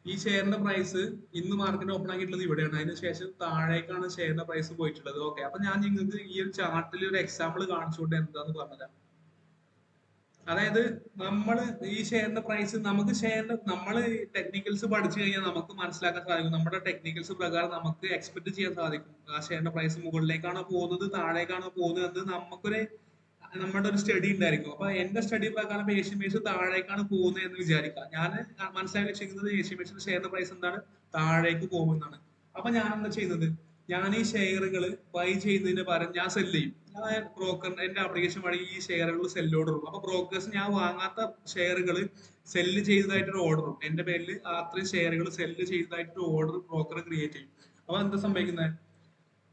ഈ ഷെയറിന്റെ പ്രൈസ് ഇന്ന് മാർക്കറ്റ് ഓപ്പൺ ആക്കിയിട്ടുള്ളത് ഇവിടെയാണ്. അതിനുശേഷം താഴേക്കാണ് ഷെയറിന്റെ പ്രൈസ് പോയിട്ടുള്ളത്. ഓക്കെ, അപ്പൊ ഞാൻ നിങ്ങൾക്ക് ഈ ഒരു ചാർട്ടിൽ ഒരു എക്സാമ്പിൾ കാണിച്ചുകൊണ്ട് എന്താന്ന് പറഞ്ഞുതരാം. അതായത് നമ്മൾ ഈ ഷെയറിന്റെ പ്രൈസ്, നമുക്ക് ഷെയറിന്റെ നമ്മൾ ടെക്നിക്കൽസ് പഠിച്ചു കഴിഞ്ഞാൽ നമുക്ക് മനസ്സിലാക്കാൻ സാധിക്കും. നമ്മുടെ ടെക്നിക്കൽസ് പ്രകാരം നമുക്ക് എക്സ്പെക്ട് ചെയ്യാൻ സാധിക്കും ആ ഷെയറിന്റെ പ്രൈസ് മുകളിലേക്കാണോ പോകുന്നത് താഴേക്കാണോ പോകുന്നത് എന്ന് നമ്മുടെ ഒരു സ്റ്റഡി ഉണ്ടായിരിക്കും. അപ്പൊ എന്റെ സ്റ്റഡി പ്രകാരം ഏഷ്യൻ പെയിന്റ്സ് താഴേക്കാണ് പോകുന്നത് എന്ന് വിചാരിക്കാം. ഞാൻ മനസ്സിലാക്കി വെച്ചിരിക്കുന്നത് ഏഷ്യൻ പെയിന്റ്സിന്റെ ഷെയറിന്റെ പ്രൈസ് എന്താണ്? താഴേക്ക് പോകുന്നതാണ്. അപ്പൊ ഞാൻ എന്താ ചെയ്യുന്നത്? ഞാൻ ഈ ഷെയറുകൾ ബൈ ചെയ്യുന്നതിന് പകരം ഞാൻ സെല്ല് ചെയ്യും. ബ്രോക്കറിന്റെ എന്റെ ആപ്ലിക്കേഷൻ വഴി ഈ ഷെയറുകൾ സെല്ല് ഓർഡർ ഇടും. അപ്പൊ ബ്രോക്കേഴ്സ് ഞാൻ വാങ്ങാത്ത ഷെയറുകൾ സെല്ല് ചെയ്തതായിട്ടൊരു ഓർഡർ എന്റെ പേരിൽ അത്രയും ഷെയറുകൾ സെല്ല് ചെയ്തതായിട്ടൊരു ഓർഡർ ബ്രോക്കർ ക്രിയേറ്റ് ചെയ്യും. അപ്പൊ എന്താ സംഭവിക്കുന്നത്?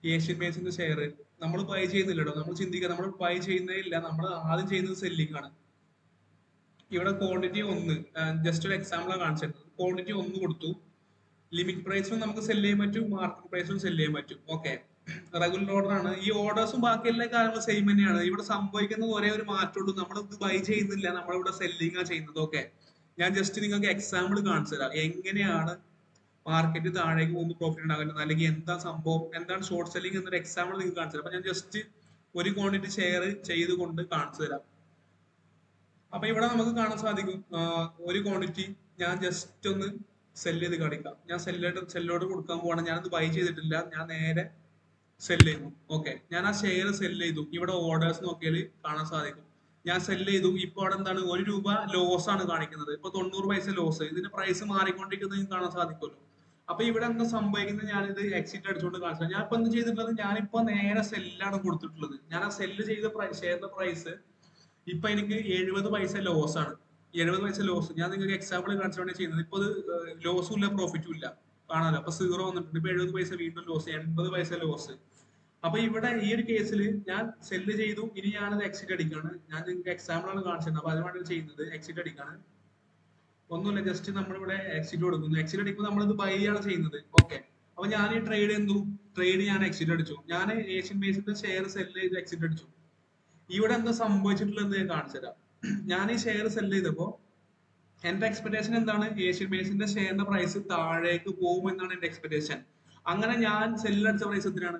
ഏഷ്യൻ പെയിന്റ്സിന്റെ ഷെയർ നമ്മൾ ബൈ ചെയ്യുന്നില്ലല്ലോ. നമ്മൾ ചിന്തിക്കുക, നമ്മൾ ബൈ ചെയ്യുന്നേ ഇല്ല, നമ്മൾ ആദ്യം ചെയ്യുന്നത് സെല്ലിംഗ് ആണ്. ഇവിടെ ക്വാണ്ടിറ്റി ഒന്ന്, ജസ്റ്റ് ഒരു എക്സാമ്പിൾ കാണിച്ചത്. ക്വാണ്ടിറ്റി ഒന്ന് കൊടുത്തു, ലിമിറ്റ് പ്രൈസിലും നമുക്ക് സെല് ചെയ്യാൻ പറ്റും, മാർക്കറ്റ് പ്രൈസിലും സെല് ചെയ്യാൻ പറ്റും. ഓക്കെ, റെഗുലർ ഓർഡർ ആണ്. ഈ ഓർഡേഴ്സും ബാക്കി എല്ലാ കാര്യങ്ങളും സെയിം തന്നെയാണ്. ഇവിടെ സംഭവിക്കുന്ന ഒരേ ഒരു മാറ്റമുള്ളൂ, നമ്മൾ ഇത് ബൈ ചെയ്യുന്നില്ല, നമ്മളിവിടെ സെല്ലിംഗ് ആ ചെയ്യുന്നത്. ഓക്കെ, ഞാൻ ജസ്റ്റ് നിങ്ങൾക്ക് എക്സാമ്പിൾ കാണിച്ചു തരാം എങ്ങനെയാണ് മാർക്കറ്റ് താഴേക്ക് പോകുമ്പോൾ പ്രോഫിറ്റ് ഉണ്ടാകുന്നത്, അല്ലെങ്കിൽ എന്താ സംഭവം, എന്താണ് ഷോർട്ട് സെല്ലിംഗ് എന്നൊരു എക്സാമ്പിൾ നിങ്ങൾക്ക് കാണിച്ചു തരാം. അപ്പൊ ഞാൻ ജസ്റ്റ് ഒരു ക്വാണ്ടിറ്റി ഷെയർ ചെയ്തുകൊണ്ട് കാണിച്ചു തരാം. അപ്പൊ ഇവിടെ നമുക്ക് കാണാൻ സാധിക്കും, ഒരു ക്വാണ്ടിറ്റി ഞാൻ ജസ്റ്റ് ഒന്ന് സെല് ചെയ്ത് കാണിക്കാം. ഞാൻ സെല്ലോട് കൊടുക്കാൻ പോവാണ്. ഞാനത് ബൈ ചെയ്തിട്ടില്ല, ഞാൻ നേരെ സെല് ചെയ്തു. ഓക്കെ, ഞാൻ ആ ഷെയർ സെല് ചെയ്തു. ഇവിടെ ഓർഡേഴ്സ് നോക്കിയാൽ കാണാൻ സാധിക്കും, ഞാൻ സെല് ചെയ്തു. ഇപ്പൊ അവിടെ എന്താണ്, 1 രൂപ ലോസ് ആണ് കാണിക്കുന്നത്. ഇപ്പൊ 90 പൈസ ലോസ്. ഇതിന്റെ പ്രൈസ് മാറിക്കൊണ്ടിരിക്കുന്നത് കാണാൻ സാധിക്കുമല്ലോ. അപ്പൊ ഇവിടെ എന്താ സംഭവിക്കുന്നത്, ഞാനിത് എക്സിറ്റ് അടിച്ചുകൊണ്ട് കാണിച്ചത്. ഞാൻ ഇപ്പൊ എന്ത് ചെയ്തിട്ടുള്ളത്, ഞാനിപ്പോ നേരെ സെല്ലാണ് കൊടുത്തിട്ടുള്ളത്. ഞാൻ ആ സെല്ല് ചെയ്ത ഷെയറിന്റെ പ്രൈസ് ഇപ്പൊ എനിക്ക് 70 പൈസ ലോസ് ആണ്. 70 പൈസ ലോസ്. ഞാൻ നിങ്ങൾക്ക് എക്സാമ്പിൾ കാണിച്ചുകൊണ്ട് ചെയ്യുന്നത്. ഇപ്പൊ അത് ലോസും ഇല്ല, പ്രോഫിറ്റും ഇല്ല, കാണാലോ. അപ്പൊ 0 വന്നിട്ടുണ്ട്. ഇപ്പൊ 70 പൈസ വീണ്ടും ലോസ്, 80 പൈസ ലോസ്. അപ്പൊ ഇവിടെ ഈ ഒരു കേസിൽ ഞാൻ സെല്ല് ചെയ്തു, ഇനി ഞാനത് എക്സിറ്റ് അടിക്കാണ്. ഞാൻ നിങ്ങൾക്ക് എക്സാമ്പിൾ ആണ് കാണിച്ചത്. അപ്പൊ അതുമാണ് ചെയ്യുന്നത്, എക്സിറ്റ് അടിക്കാണ്. ഒന്നുമില്ല, ജസ്റ്റ് നമ്മളിവിടെ എക്സിറ്റ് കൊടുക്കുന്നു. എക്സിറ്റ് അടിക്കുമ്പോൾ നമ്മളിത് ബൈ ആണ് ചെയ്യുന്നത്. ഓക്കെ, അപ്പൊ ഞാൻ ഈ ട്രേഡ് ഞാൻ എക്സിറ്റ് അടിച്ചു. ഞാൻ ഏഷ്യൻ ബേസിന്റെ ഷെയർ സെല്ല് ചെയ്ത് എക്സിറ്റ് അടിച്ചു. ഇവിടെ എന്താ സംഭവിച്ചിട്ടുള്ളത് ഞാൻ കാണിച്ചു തരാം. ഞാൻ ഈ ഷെയർ സെല്ല് ചെയ്തപ്പോ എന്റെ എക്സ്പെക്ടേഷൻ എന്താണ്, ഏഷ്യൻ ബേസിന്റെ ഷെയറിന്റെ പ്രൈസ് താഴേക്ക് പോകും എന്നാണ് എന്റെ എക്സ്പെക്ടേഷൻ. അങ്ങനെ ഞാൻ സെല്ല് അടിച്ച പ്രൈസ് എത്രയാണ്,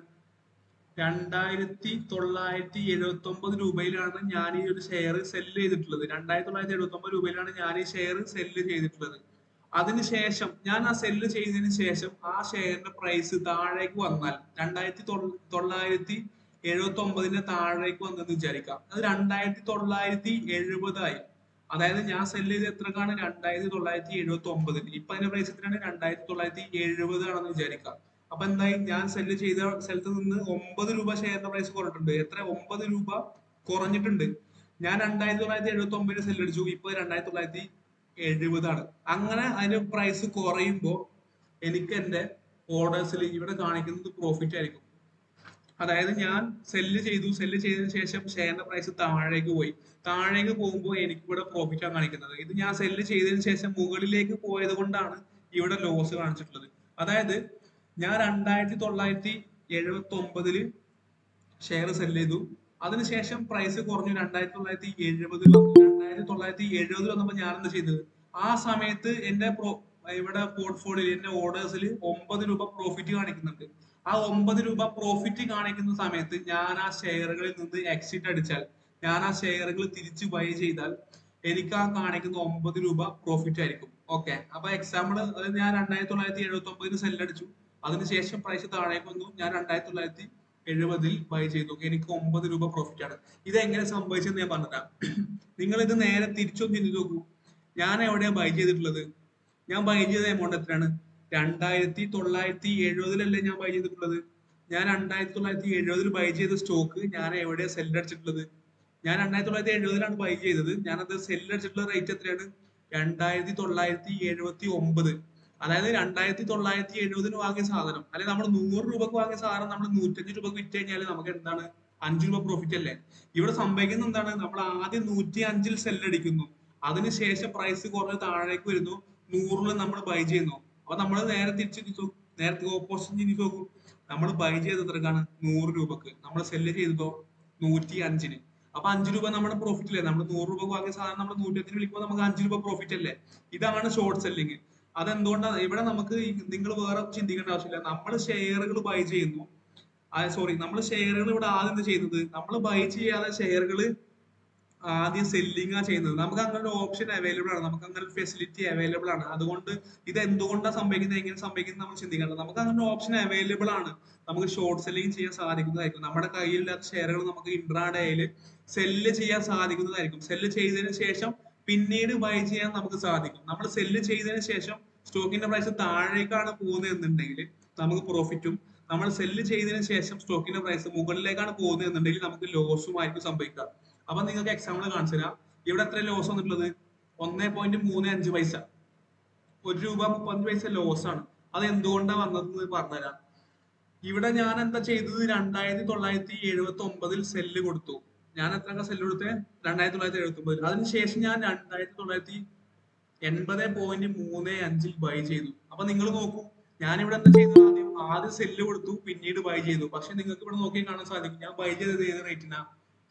2979 രൂപയിലാണ് ഞാൻ ഈ ഒരു ഷെയർ സെല്ല് ചെയ്തിട്ടുള്ളത്. 2979 രൂപയിലാണ് ഞാൻ ഈ ഷെയർ സെല്ല് ചെയ്തിട്ടുള്ളത്. അതിനുശേഷം ഞാൻ ആ സെല്ല് ചെയ്തതിനു ശേഷം ആ ഷെയറിന്റെ പ്രൈസ് താഴേക്ക് വന്നാൽ 2979 താഴേക്ക് വന്നെന്ന് വിചാരിക്കാം. അത് 2970 ആയി. അതായത് ഞാൻ സെല്ല് ചെയ്ത് എത്രക്കാണ്, 2979. ഇപ്പൊ അതിന്റെ പ്രൈസ് എത്രയാണ്, 2970 ആണെന്ന് വിചാരിക്കാം. അപ്പൊ എന്തായി, ഞാൻ സെല്ല് ചെയ്ത സ്ഥലത്ത് നിന്ന് 9 രൂപ ഷെയറിന്റെ പ്രൈസ് കുറഞ്ഞിട്ടുണ്ട്. എത്ര, 9 രൂപ കുറഞ്ഞിട്ടുണ്ട്. ഞാൻ 2979 സെല്ല് അടിച്ചു, ഇപ്പൊ 2970 ആണ്. അങ്ങനെ അതിന്റെ പ്രൈസ് കുറയുമ്പോ എനിക്ക് എന്റെ ഓർഡേഴ്സിൽ ഇവിടെ കാണിക്കുന്നത് പ്രോഫിറ്റ് ആയിരിക്കും. അതായത് ഞാൻ സെല്ല് ചെയ്തതിനു ശേഷം ഷെയറിന്റെ പ്രൈസ് താഴേക്ക് പോയി. താഴേക്ക് പോകുമ്പോൾ എനിക്ക് ഇവിടെ പ്രോഫിറ്റ് ആണ് കാണിക്കുന്നത്. ഇത് ഞാൻ സെല്ല് ചെയ്തതിനു ശേഷം മുകളിലേക്ക് പോയത് കൊണ്ടാണ് ഇവിടെ ലോസ് കാണിച്ചിട്ടുള്ളത്. അതായത് ഞാൻ 2979 ഷെയർ സെല്ല് ചെയ്തു. അതിനുശേഷം പ്രൈസ് കുറഞ്ഞു, 2970 വന്നു. 2970 വന്നപ്പോൾ ഞാൻ എന്താ ചെയ്തത്, ആ സമയത്ത് എന്റെ ഇവിടെ പോർട്ട്ഫോളിയോയിൽ എന്റെ ഓർഡേഴ്സിൽ 9 രൂപ പ്രോഫിറ്റ് കാണിക്കുന്നുണ്ട്. ആ 9 രൂപ പ്രോഫിറ്റ് കാണിക്കുന്ന സമയത്ത് ഞാൻ ആ ഷെയറുകളിൽ നിന്ന് എക്സിറ്റ് അടിച്ചാൽ, ഞാൻ ആ ഷെയറുകൾ തിരിച്ച് ബൈ ചെയ്താൽ എനിക്ക് ആ കാണിക്കുന്ന 9 രൂപ പ്രോഫിറ്റ് ആയിരിക്കും. ഓക്കെ, അപ്പൊ എക്സാമ്പിൾ, അതായത് ഞാൻ 2979 സെല്ല് അടിച്ചു. അതിനുശേഷം പ്രൈസ് താഴേക്ക് വന്നു, ഞാൻ 2970 ബൈ ചെയ്തു. എനിക്ക് 9 രൂപ പ്രോഫിറ്റ് ആണ്. ഇത് എങ്ങനെ സംഭവിച്ചെന്ന് ഞാൻ പറഞ്ഞുതരാം. നിങ്ങൾ ഇത് നേരെ തിരിച്ചൊന്ന് ചിന്തിച്ച് നോക്കൂ. ഞാൻ എവിടെയാണ് ബൈ ചെയ്തിട്ടുള്ളത്? ഞാൻ ബൈ ചെയ്ത എമൗണ്ട് എത്രയാണ്, 2970 ഞാൻ ബൈ ചെയ്തിട്ടുള്ളത്. ഞാൻ 2970 ബൈ ചെയ്ത സ്റ്റോക്ക് ഞാൻ എവിടെയാണ് സെല്ല് അടിച്ചിട്ടുള്ളത്? ഞാൻ 2970 ബൈ ചെയ്തത്. ഞാനത് സെല്ല് അടിച്ചിട്ടുള്ള റേറ്റ് എത്രയാണ്, 2979. അതായത് 2970 വാങ്ങിയ സാധനം, അല്ലെങ്കിൽ നമ്മൾ 100 രൂപക്ക് വാങ്ങിയ സാധനം നമ്മൾ 105 രൂപക്ക് വിറ്റ് കഴിഞ്ഞാൽ നമുക്ക് എന്താണ്, 5 രൂപ പ്രോഫിറ്റ് അല്ലേ? ഇവിടെ സംഭവിക്കുന്നത് എന്താണ്, നമ്മൾ ആദ്യം 105 സെല്ല് അടിക്കുന്നു. അതിനുശേഷം പ്രൈസ് കുറഞ്ഞ് താഴേക്ക് വരുന്നു, 100 നമ്മൾ ബൈ ചെയ്യുന്നു. അപ്പൊ നമ്മൾ നേരെ തിരിച്ചു, നേരത്തെ ഓപ്പോസിറ്റ് ചിന്തിച്ച് നോക്കൂ. നമ്മൾ ബൈ ചെയ്ത് എത്രക്കാണ്, 100 രൂപക്ക്. നമ്മൾ സെല്ല് ചെയ്തതോ 105. അപ്പൊ 5 രൂപ നമ്മുടെ പ്രോഫിറ്റ് അല്ലേ? നമ്മൾ 100 രൂപ വാങ്ങിയ സാധനം നമ്മൾ 105 വിളിക്കുമ്പോൾ നമുക്ക് 5 രൂപ പ്രോഫിറ്റ് അല്ലേ? ഇതാണ് ഷോർട്ട് സെല്ലിങ്. അതെന്തുകൊണ്ടാണ് ഇവിടെ നമുക്ക്, നിങ്ങൾ വേറെ ചിന്തിക്കേണ്ട ആവശ്യമില്ല. നമ്മൾ ഷെയറുകൾ ബൈ ചെയ്യുന്നു. സോറി, നമ്മൾ ഷെയറുകൾ ഇവിടെ ആദ്യം ചെയ്യുന്നത്, നമ്മൾ ബൈ ചെയ്യാതെ ഷെയറുകൾ ആദ്യം സെല്ലിംഗ് ആ ചെയ്യുന്നത്. നമുക്ക് അങ്ങനെ ഒരു ഓപ്ഷൻ അവൈലബിൾ ആണ്, നമുക്ക് അങ്ങനെ ഒരു ഫെസിലിറ്റി അവൈലബിൾ ആണ്. അതുകൊണ്ട് ഇത് എന്തുകൊണ്ടാണ് സംഭവിക്കുന്നത്, എങ്ങനെ സംഭവിക്കുന്നത് നമ്മൾ ചിന്തിക്കേണ്ടത്. നമുക്ക് അങ്ങനെ ഒരു ഓപ്ഷൻ അവൈലബിൾ ആണ്. നമുക്ക് ഷോർട്ട് സെല്ലിംഗ് ചെയ്യാൻ സാധിക്കുന്നതായിരിക്കും. നമ്മുടെ കയ്യിലില്ലാത്ത ഷെയറുകൾ നമുക്ക് ഇൻട്രാഡേയിൽ സെല്ല് ചെയ്യാൻ സാധിക്കുന്നതായിരിക്കും. സെല്ല് ചെയ്തതിനു ശേഷം പിന്നീട് ബൈ ചെയ്യാൻ നമുക്ക് സാധിക്കും. നമ്മൾ സെല്ല് ചെയ്തതിനു ശേഷം സ്റ്റോക്കിന്റെ പ്രൈസ് താഴേക്കാണ് പോകുന്നത് എന്നുണ്ടെങ്കിൽ നമുക്ക് പ്രോഫിറ്റും, നമ്മൾ സെല്ല് ചെയ്തതിനു ശേഷം സ്റ്റോക്കിന്റെ പ്രൈസ് മുകളിലേക്കാണ് പോകുന്നത് എന്നുണ്ടെങ്കിൽ നമുക്ക് ലോസും ആയിരിക്കും സംഭവിക്കുക. അപ്പൊ നിങ്ങൾക്ക് എക്സാമ്പിൾ കാണിച്ചു തരാം. ഇവിടെ എത്ര ലോസ് വന്നിട്ടുള്ളത്? 1.35 പൈസ. 1 രൂപ 30 പൈസ ലോസ് ആണ്. അത് എന്തുകൊണ്ടാണ് വന്നതെന്ന് പറഞ്ഞുതരാം. ഇവിടെ ഞാൻ എന്താ ചെയ്തത്? 2979 സെല്ല് കൊടുത്തു. ഞാൻ എത്ര സെല്ല് കൊടുത്തേ? 2979. അതിനുശേഷം ഞാൻ 2980.35 ബൈ ചെയ്തു. അപ്പൊ നിങ്ങൾ നോക്കൂ, ഞാൻ ഇവിടെ എന്താ ചെയ്തത്? ആദ്യം സെല്ല് കൊടുത്തു, പിന്നീട് ബൈ ചെയ്തു. പക്ഷെ നിങ്ങൾക്ക് ഇവിടെ നോക്കി കാണാൻ സാധിക്കും, ഞാൻ ബൈ ചെയ്തത് ഏത് റേറ്റിനാ?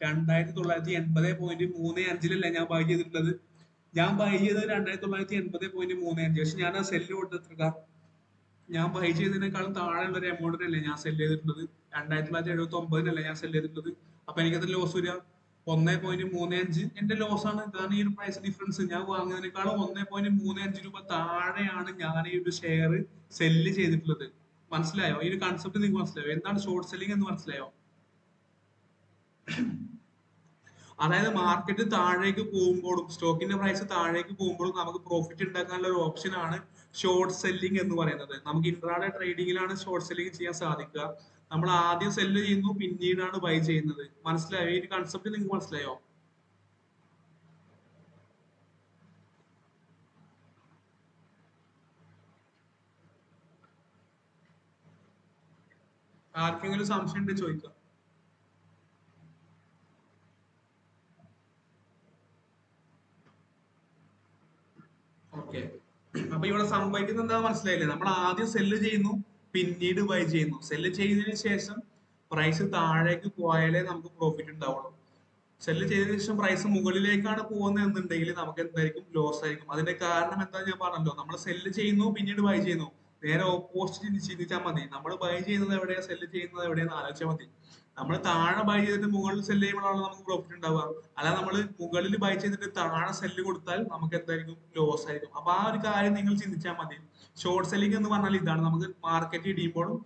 2980.35 ഞാൻ ബൈ ചെയ്തിട്ടുള്ളത്. ഞാൻ ബൈ ചെയ്തത് 2980.35. പക്ഷെ ഞാൻ ആ സെല്ല് കൊടുത്തിട്ട് ഞാൻ ബൈ ചെയ്തതിനേക്കാളും താഴെയുള്ള ഒരു എമൗണ്ടിനല്ലേ ഞാൻ സെല് ചെയ്തിട്ടുള്ളത്? 2979 ഞാൻ സെല് ചെയ്തിട്ടുള്ളത്. അപ്പൊ എനിക്കത് ലോസ് വരിക 1.35. എന്റെ ലോസ് ആണ്. ഇതാണ് ഈ ഒരു പ്രൈസ് ഡിഫറൻസ്. ഞാൻ വാങ്ങിയതിനേക്കാളും 1.35 രൂപ താഴെയാണ് ഞാൻ ഈ ഒരു ഷെയർ സെല്ല് ചെയ്തിട്ടുള്ളത്. മനസ്സിലായോ? ഈ ഒരു കൺസെപ്റ്റ് നിങ്ങൾക്ക് മനസ്സിലായോ? എന്താണ് ഷോർട്ട് സെല്ലിംഗ് എന്ന് മനസ്സിലായോ? അതായത് മാർക്കറ്റ് താഴേക്ക് പോകുമ്പോഴും സ്റ്റോക്കിന്റെ പ്രൈസ് താഴേക്ക് പോകുമ്പോഴും നമുക്ക് പ്രോഫിറ്റ് ഉണ്ടാക്കാനുള്ള ഒരു ഓപ്ഷൻ ആണ് ഷോർട്ട് സെല്ലിംഗ് എന്ന് പറയുന്നത്. നമുക്ക് ഇൻട്രാഡേ ട്രേഡിംഗിലാണ് ഷോർട്ട് സെല്ലിംഗ് ചെയ്യാൻ സാധിക്കുക. നമ്മൾ ആദ്യം സെല്ല് ചെയ്യുന്നു, പിന്നീടാണ് ബൈ ചെയ്യുന്നത്. മനസ്സിലായോ? ഈ കൺസെപ്റ്റ് നിങ്ങൾക്ക് മനസ്സിലായോ? ആർക്കെങ്കിലും സംശയം ഉണ്ട് ചോദിക്കാം. ഓക്കെ, അപ്പൊ ഇവിടെ സംഭവിക്കുന്നത് എന്താ മനസ്സിലായില്ലേ? നമ്മൾ ആദ്യം സെല്ല് ചെയ്യുന്നു, പിന്നീട് ബൈ ചെയ്യുന്നു. സെല്ല് ചെയ്തതിനു ശേഷം പ്രൈസ് താഴേക്ക് പോയാലേ നമുക്ക് പ്രോഫിറ്റ് ഉണ്ടാവുള്ളൂ. സെല്ല് ചെയ്തതിനു ശേഷം പ്രൈസ് മുകളിലേക്കാണ് പോകുന്നത് എന്നുണ്ടെങ്കിൽ നമുക്ക് എന്തായിരിക്കും? ലോസ് ആയിരിക്കും. അതിന്റെ കാരണം എന്താ ഞാൻ പറഞ്ഞല്ലോ, നമ്മൾ സെല്ല് ചെയ്യുന്നു, പിന്നീട് ബൈ ചെയ്യുന്നു. നേരെ ഓപ്പോസിറ്റ് ചിന്തിച്ചാൽ മതി. നമ്മൾ ബൈ ചെയ്യുന്നത് എവിടെയാ, സെല്ല് ചെയ്യുന്നത് എവിടെയാന്ന് ആലോചിച്ചാൽ മതി. നമ്മൾ താഴെ ബൈ ചെയ്തിട്ട് മുകളിൽ സെല്ല് ചെയ്യുമ്പോഴാണ് നമുക്ക് പ്രോഫിറ്റ് ഉണ്ടാവുക. അല്ല, നമ്മൾ മുകളിൽ ബൈ ചെയ്തിട്ട് താഴെ സെല്ല് കൊടുത്താൽ നമുക്ക് എന്തായിരിക്കും? ലോസ് ആയിരിക്കും. അപ്പൊ ആ ഒരു കാര്യം നിങ്ങൾ ചിന്തിച്ചാൽ മതി. ഷോർട്ട് സെല്ലിംഗ് എന്ന് പറഞ്ഞാൽ ഇതാണ്. നമുക്ക് മാർക്കറ്റ് ഇടിയുമ്പോഴും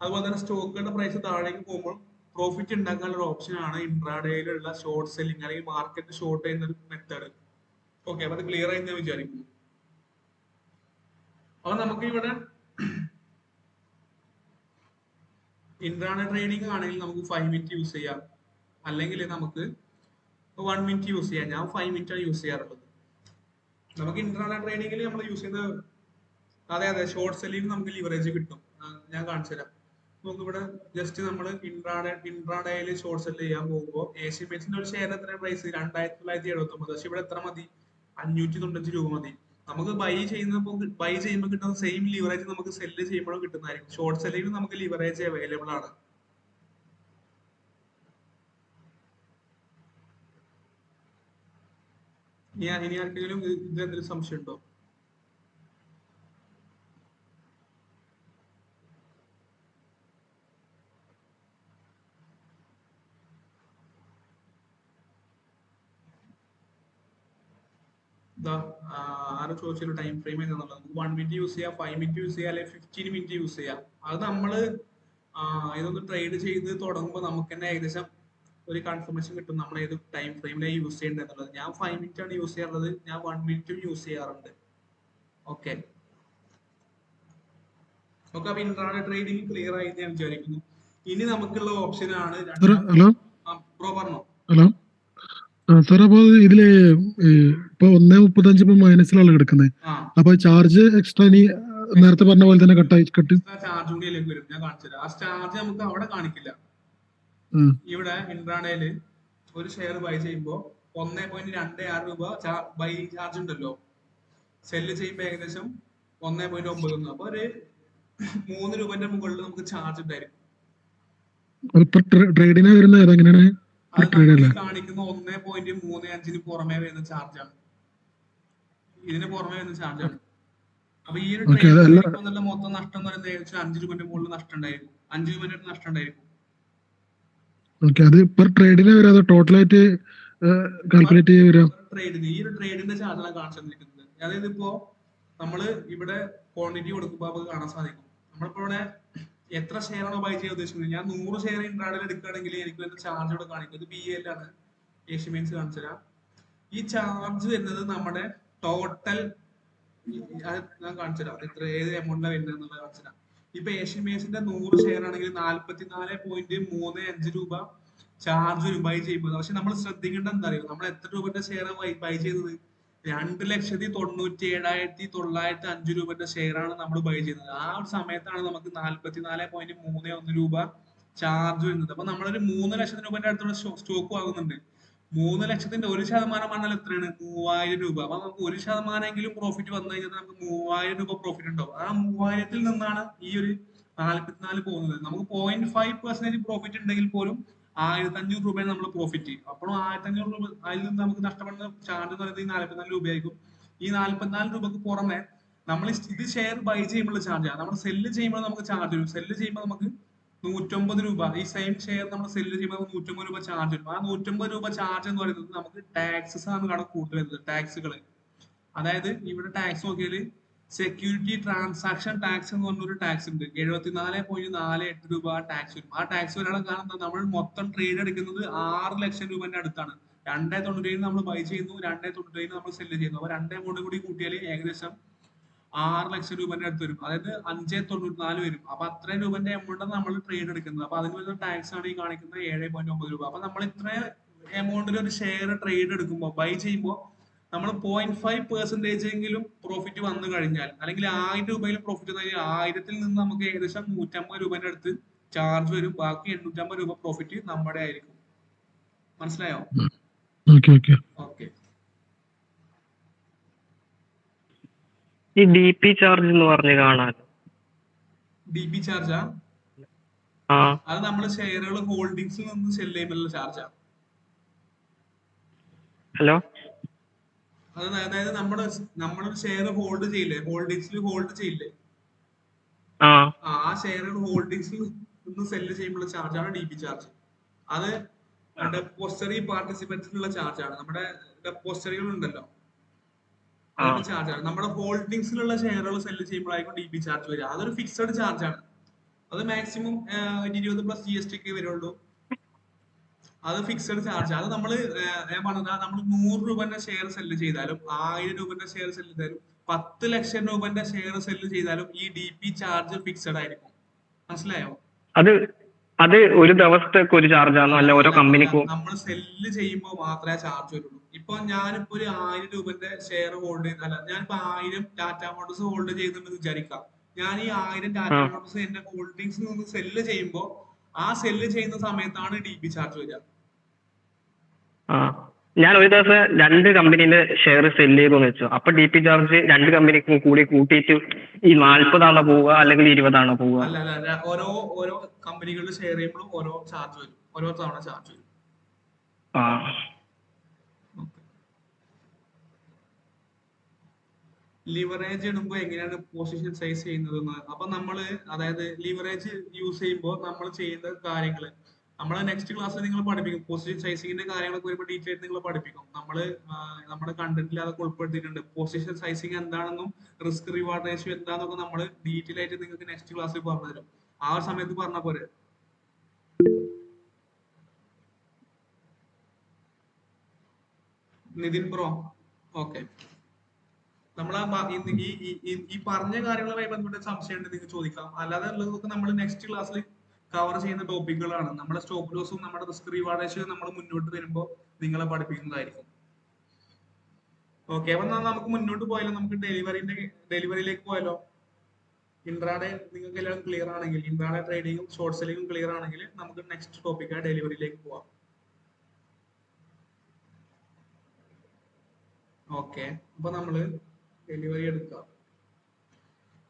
അതുപോലെ തന്നെ സ്റ്റോക്കുകളുടെ പ്രൈസ് താഴേക്ക് പോകുമ്പോൾ പ്രോഫിറ്റ് ഉണ്ടാക്കാനുള്ള ഒരു ഓപ്ഷൻ ആണ് ഇൻട്രാഡേയിലുള്ള ഷോർട്ട് സെല്ലിംഗ് അല്ലെങ്കിൽ മാർക്കറ്റ് ഷോർട്ട് ചെയ്യുന്ന ഒരു മെത്തേഡ്. ഓക്കെ, അപ്പൊ അത് ക്ലിയർ ആയി ഞാൻ വിചാരിക്കുന്നു. അപ്പൊ നമുക്ക് ഇവിടെ ഇൻട്രാഡേ ട്രേഡിംഗ് ആണെങ്കിൽ നമുക്ക് 5 മിനിറ്റ് യൂസ് ചെയ്യാം, അല്ലെങ്കിൽ നമുക്ക് 1 മിനിറ്റ് യൂസ് ചെയ്യാം. ഞാൻ 5 മിനിറ്റ് ആണ് യൂസ് ചെയ്യാറുള്ളത്. നമുക്ക് ഇൻട്രാഡേ ട്രേഡിംഗിൽ നമ്മൾ യൂസ് ചെയ്യുന്നത്, അതെ അതെ, ഷോർട്ട് സെല്ലിംഗ് നമുക്ക് ലിവറേജ് കിട്ടും. ഞാൻ കാണിച്ചു തരാം. നമുക്ക് ഇവിടെ ജസ്റ്റ് നമ്മൾ ഇൻട്രാഡേയിൽ ഷോർട്ട് സെല് ചെയ്യാൻ പോകുമ്പോൾ ഏഷ്യൻ പെയിന്റ്സിന്റെ ഒരു ഷെയർ എത്ര പ്രൈസ്? 2979. പക്ഷെ ഇവിടെ എത്ര മതി? 595 രൂപ മതി. നമുക്ക് ബൈ ചെയ്യുമ്പോൾ കിട്ടുന്ന സെയിം ലിവറേജ് നമുക്ക് സെല്ല് ചെയ്യുമ്പോഴും കിട്ടുന്നതായിരിക്കും. ഷോർട്ട് സെല്ലിംഗ് നമുക്ക് ലിവറേജ് അവൈലബിൾ ആണ്. ഇനി ആർക്കെങ്കിലും ഇത് എന്തെങ്കിലും സംശയം ഉണ്ടോ? ആരും ചോദിച്ചൊരു ടൈം ഫ്രെയിം ഏതാണെന്നുള്ളത്. നമുക്ക് 1 മിനിറ്റ് യൂസ് ചെയ്യാം, 5 മിനിറ്റ് യൂസ് ചെയ്യാം, അല്ലെങ്കിൽ 15 മിനിറ്റ് യൂസ് ചെയ്യാം. അത് നമ്മള് ഇതൊന്ന് ട്രേഡ് ചെയ്ത് തുടങ്ങുമ്പോൾ നമുക്ക് തന്നെ ഏകദേശം ഒരു കൺഫർമേഷൻ കിട്ടും നമ്മൾ ഏത് ടൈം ഫ്രെയിമിലാണ് യൂസ് ചെയ്യേണ്ടത് എന്നുള്ളത്. ഞാൻ 5 മിനിറ്റ് ആണ് യൂസ് ചെയ്യാറുള്ളത്. ഞാൻ 1 മിനിറ്റും യൂസ് ചെയ്യാറുണ്ട്. ഓക്കെ ഓക്കെ, അപ്പൊ ഇൻട്രാഡേ ട്രേഡിംഗ് ക്ലിയർ ആയി ഞാൻ വിചാരിക്കുന്നു. ഇനി നമുക്കുള്ള ഓപ്ഷൻ ആണ് ഹലോ ബ്രോ പറഞ്ഞോ. ഹലോ സാർ, അപ്പൊ ഇതില് ഇപ്പൊ 1.35 ഇപ്പൊ മൈനസിലാണ് കിടക്കുന്നത്. അപ്പൊ ചാർജ് എക്സ്ട്രാ ഇനി നേരത്തെ പറഞ്ഞ പോലെ തന്നെ കട്ട് ചാർജ് കൂടി അതിലേക്ക് വരും. ഞാൻ കാണിച്ചുതരാം. ആ ചാർജ് നമുക്ക് അവിടെ കാണിക്കില്ല. ഇവിടെ ഇൻട്രാഡേയില് ഒരു ഷെയർ ബൈ ചെയ്യുമ്പോൾ 1.26 രൂപ ബൈ ചാർജ് ഉണ്ടല്ലോ. സെല്ല് ചെയ്യുമ്പോൾ ഏകദേശം 1.91. അപ്പൊ ഒരു 3 രൂപന്റെ മുകളിൽ നമുക്ക് ചാർജ് ഉണ്ടായിരിക്കും. ട്രേഡിന് വരുന്നത് അതെങ്ങനെയാണ്? അത് നമ്മൾ കാണിക്കുന്ന 1.35 പുറമെ വരുന്ന ചാർജാണ്. ഇതിന് പുറമെ വരുന്ന ചാർജാണ്. അപ്പൊ ഈ ഒരു ട്രേഡ് മൊത്തം നഷ്ടം എന്ന് പറയുന്നത് ഏകദേശം 5 രൂപന്റെ മുകളിൽ നഷ്ടം ഉണ്ടായിരിക്കും. 5 രൂപന്റെ നഷ്ടം ഉണ്ടായിരിക്കും. അത് പെർ ട്രേഡിന് വരാം, ടോട്ടലായിട്ട് കാൽക്കുലേറ്റ് ചെയ്ത് വരാം. ഈ ഒരു ട്രേഡിന്റെ ചാർജാണ് കാണിച്ചു തന്നിരിക്കുന്നത്. അതായത് ഇപ്പോ നമ്മള് ഇവിടെ ക്വാണ്ടിറ്റി കൊടുക്കുമ്പോൾ നമുക്ക് കാണാൻ സാധിക്കും. നമ്മളിപ്പോ ഇവിടെ എത്ര ഷെയർ ആണ് ബൈ ചെയ്യാൻ ഉദ്ദേശിക്കുന്നത്. ഞാൻ 100 ഷെയർ ഇൻട്രാഡേയിൽ എടുക്കുകയാണെങ്കിൽ എനിക്ക് വരുന്ന ചാർജ് ഇവിടെ കാണിക്കുന്നത് BL ആണ്. ഏഷ്യൻ പെയിന്റ്സ് കാണിച്ചു തരാം. ഈ ചാർജ് വരുന്നത് നമ്മുടെ ടോട്ടൽ, ഞാൻ കാണിച്ചു തരാം എത്ര ഏത് എമൗണ്ടിലാണ് വരുന്നത് എന്നുള്ളത് കാണിച്ചു തരാം. ഇപ്പൊ ഏഷ്യൻ പെയിന്റ്സിന്റെ 100 ഷെയർ ആണെങ്കിൽ 44.35 രൂപ ചാർജ് വരും ബൈ ചെയ്യുമ്പോൾ. പക്ഷെ നമ്മൾ ശ്രദ്ധിക്കേണ്ടത് എന്താ അറിയോ, നമ്മൾ എത്ര രൂപന്റെ ഷെയർ ബൈ ചെയ്തത്? 2,97,905 രൂപന്റെ ഷെയർ ആണ് നമ്മൾ ബൈ ചെയ്യുന്നത്. ആ ഒരു സമയത്താണ് നമുക്ക് 44.31 രൂപ ചാർജ് വരുന്നത്. അപ്പൊ നമ്മളൊരു 3 ലക്ഷം രൂപന്റെ അടുത്തുള്ള സ്റ്റോക്ക് വാങ്ങുന്നുണ്ട്. 3 ലക്ഷത്തിന്റെ 1% പറഞ്ഞാൽ എത്രയാണ്? 3000 രൂപ. അപ്പൊ നമുക്ക് 1% പ്രോഫിറ്റ് വന്നു കഴിഞ്ഞാൽ നമുക്ക് 3000 രൂപ പ്രോഫിറ്റ് ഉണ്ടാവും. ആ 3000-ൽ നിന്നാണ് ഈ ഒരു 44 പോകുന്നത്. നമുക്ക് 0.5% പ്രോഫിറ്റ് ഉണ്ടെങ്കിൽ പോലും 1500 രൂപയാണ് നമ്മൾ പ്രോഫിറ്റ്. അപ്പോഴും 1500 രൂപ അതിൽ നിന്ന് നമുക്ക് നഷ്ടപ്പെടുന്ന ചാർജ് എന്ന് പറയുന്നത് ഈ 44 രൂപയായിരിക്കും. ഈ 44 രൂപക്ക് പുറമെ നമ്മൾ ഇത് ഷെയർ ബൈ ചെയ്യുമ്പോൾ ചാർജാണ്. നമ്മൾ സെല്ല് ചെയ്യുമ്പോൾ നമുക്ക് ചാർജ് വരും. സെല്ല് ചെയ്യുമ്പോൾ നമുക്ക് 150 രൂപ, ഈ സെയിം ഷെയർ നമ്മൾ സെല്ല് ചെയ്യുമ്പോൾ 150 രൂപ ചാർജ് വരും. ആ 150 രൂപ ചാർജ് എന്ന് പറയുന്നത് നമുക്ക് ടാക്സസ് ആണ് കണക്ക് കൂട്ടി വരുന്നത്. ടാക്സുകൾ, അതായത് ഇവിടെ ടാക്സ് നോക്കിയാൽ സെക്യൂരിറ്റി ട്രാൻസാക്ഷൻ ടാക്സ് എന്ന് പറഞ്ഞൊരു ടാക്സ് ഉണ്ട്. 74.48 രൂപ ടാക്സ് വരും. ആ ടാക്സ് വരാനുള്ള കാരണം നമ്മൾ മൊത്തം ട്രേഡ് എടുക്കുന്നത് 6 ലക്ഷം രൂപന്റെ അടുത്താണ്. 2.97 നമ്മൾ ബൈ ചെയ്യുന്നു, 2.97 നമ്മൾ സെല്ല് ചെയ്യുന്നു. അപ്പൊ 2 എമൗണ്ട് കൂടി കൂട്ടിയാൽ ഏകദേശം 6 ലക്ഷം രൂപന്റെ അടുത്ത് വരും. അതായത് 5.94 വരും. അപ്പൊ അത്രയും രൂപന്റെ എമൗണ്ട് നമ്മൾ ട്രേഡ് എടുക്കുന്നത്. അപ്പൊ അതിന് വരുന്ന ടാക്സ് ആണ് ഈ കാണിക്കുന്നത് 7.9 രൂപ. അപ്പൊ നമ്മൾ ഇത്ര എമൗണ്ടിൽ ഒരു ഷെയർ ട്രേഡ് എടുക്കുമ്പോൾ ബൈ ചെയ്യുമ്പോൾ നമ്മൾ 0.5% എങ്കിലും പ്രോഫിറ്റ് വന്നു കഴിഞ്ഞാൽ, അല്ലെങ്കിൽ 1000 രൂപയിലും പ്രോഫിറ്റ് വന്നു കഴിഞ്ഞാൽ 1000-ൽ നിന്ന് നമുക്ക് ഏകദേശം 150 രൂപന്റെ അടുത്ത് ചാർജ് വരും. ബാക്കി 850 രൂപ പ്രോഫിറ്റ് നമ്മുടെ ആയിരിക്കും. മനസ്സിലായോ? ഓക്കെ. ഈ DP ചാർജ് എന്ന് പറഞ്ഞ് കാണാൻ, DP ചാർജാ? അത് നമ്മൾ ഷെയറുകൾ ഹോൾഡിംഗ്സിൽ നിന്ന് സെല് ചെയ്യുമ്പോൾ ചാർജാ. ഹലോ, അതായത് നമ്മളൊരു ഷെയർ ഹോൾഡ് ചെയ്യില്ലേ, ഹോൾഡിംഗ്സിൽ ഹോൾഡ് ചെയ്യില്ലേ, ആ ഷെയറുകൾ ഹോൾഡിംഗ്സിൽ നിന്ന് സെല് ചെയ്യുമ്പോൾ ചാർജാണ് DP ചാർജ്. അത് ഡെപ്പോസിറ്ററി പാർട്ടിസിപ്പൻസിനുള്ള ചാർജാണ്. നമ്മുടെ ഡെപ്പോസിറ്ററികൾ ഉണ്ടല്ലോ, അതിന്റെ ചാർജാണ്. നമ്മുടെ ഹോൾഡിംഗ്സിലുള്ള ഷെയറുകൾ സെല് ചെയ്യുമ്പോഴായിരിക്കും DP ചാർജ് വരിക. അതൊരു ഫിക്സഡ് ചാർജാണ്. അത് മാക്സിമം 20 പ്ലസ് GST ഒക്കെ വരുള്ളൂ. അത് ഫിക്സഡ് ചാർജ്. അത് നമ്മൾ നമ്മൾ 100 രൂപന്റെ ഷെയർ സെല്ല് ചെയ്താലും, 1000 രൂപന്റെ ഷെയർ സെല്ല് ചെയ്താലും, 10 ലക്ഷം രൂപന്റെ ഷെയർ സെല്ല് ചെയ്താലും ഈ DP ചാർജ് ഫിക്സഡ് ആയിരിക്കും. മനസ്സിലായോ? അത് ഒരു ദിവസത്തേക്ക് ഒരു ചാർജാണോ, അല്ല ഓരോ കമ്പനിക്കും? നമ്മൾ സെല്ല് ചെയ്യുമ്പോൾ മാത്രമേ ചാർജ് വരുള്ളൂ. ഇപ്പൊ ഞാനിപ്പോ ഒരു 1000 രൂപന്റെ ഷെയർ ഹോൾഡ് ചെയ്ത്, അല്ല ഞാനിപ്പോ 1000 ടാറ്റ മോട്ടോഴ്സ് ഹോൾഡ് ചെയ്യുന്നുണ്ടെന്ന് വിചാരിക്കാം. ഞാൻ ഈ 1000 ടാറ്റ മോട്ടോഴ്സ് എന്റെ ഹോൾഡിംഗ്സിൽ നിന്ന് സെല്ല് ചെയ്യുമ്പോൾ ആ സെല്ല് ചെയ്യുന്ന സമയത്താണ് DP ചാർജ് വരിക. ഞാൻ ഒരു ദിവസം 2 കമ്പനിന്റെ ഷെയർ സെല്ല് ചെയ്തെന്ന് വെച്ചു. അപ്പൊ DP ചാർജ് 2 കമ്പനിക്കും കൂടി കൂട്ടിയിട്ട് ഈ 40 ആണോ പോവുക, അല്ലെങ്കിൽ 20 ആണോ പോവുക? അല്ല, ഓരോ കമ്പനികളുടെ ഷെയർ ചെയ്യുമ്പോഴും ഓരോ ചാർജ് വരും, ഓരോ തവണ ചാർജ് വരും. ലിവറേജ് ഇടുമ്പോൾ എങ്ങനെയാണ് പൊസിഷൻ സൈസ് ചെയ്യുന്നത്? അപ്പൊ നമ്മള്, അതായത് ലിവറേജ് യൂസ് ചെയ്യുമ്പോൾ നമ്മൾ ചെയ്യുന്ന കാര്യങ്ങള് നമ്മളെ നെക്സ്റ്റ് ക്ലാസ്സിൽ നിങ്ങൾ പഠിപ്പിക്കും. പൊസിഷൻ സൈസിങ്ങിന്റെ കാര്യങ്ങളൊക്കെ വരുമ്പോൾ ഡീറ്റെയിൽ നിങ്ങൾ പഠിപ്പിക്കും. നമ്മുടെ കണ്ടന്റിൽ അതൊക്കെ ഉൾപ്പെടുത്തിയിട്ടുണ്ട്. പൊസിഷൻ സൈസിങ് എന്താണെന്നും റിസ്ക് റിവാർഡ് റേഷ്യോ എന്താണെന്നൊക്കെ നമ്മൾ ഡീറ്റെയിൽ ആയിട്ട് നിങ്ങൾക്ക് നെക്സ്റ്റ് ക്ലാസ്സിൽ പറഞ്ഞു തരും. ആ ഒരു സമയത്ത് പറഞ്ഞാൽ പോരെ? Nithin bro, okay. നമ്മൾ ഈ പറഞ്ഞ കാര്യങ്ങളുമായി ബന്ധപ്പെട്ട സംശയം ഉണ്ട് നിങ്ങൾക്ക് ചോദിക്കാം. അല്ലാതെ ഉള്ളതൊക്കെ നമ്മൾ നെക്സ്റ്റ് ക്ലാസ്സിൽ കവർ ചെയ്യുന്ന ടോപ്പിക്കുകളാണ്. നമ്മുടെ സ്റ്റോപ്പ് ലോസും നമ്മുടെ റിസ്ക് റിവാർഡ് റേഷ്യോ നമ്മൾ മുന്നോട്ട് വരുമ്പോൾ നിങ്ങളെ പഠിപ്പിക്കുന്നതായിരിക്കും. ഓക്കെ, അപ്പൊ നമുക്ക് മുന്നോട്ട് പോയാലോ? നമുക്ക് ഡെലിവറിയിലേക്ക് പോയാലോ? ഇൻട്രാഡേ നിങ്ങൾക്ക് എല്ലാം ക്ലിയർ ആണെങ്കിൽ, ഇൻട്രാഡേ ട്രേഡിങ്ങും ഷോർട്ട് സെല്ലിങ്ങും ക്ലിയർ ആണെങ്കിൽ നമുക്ക് നെക്സ്റ്റ് ടോപ്പിക്കായ ഡെലിവറിയിലേക്ക് പോവാം. ഓക്കെ, അപ്പൊ നമ്മള് ഡെലിവറി എടുക്കാം.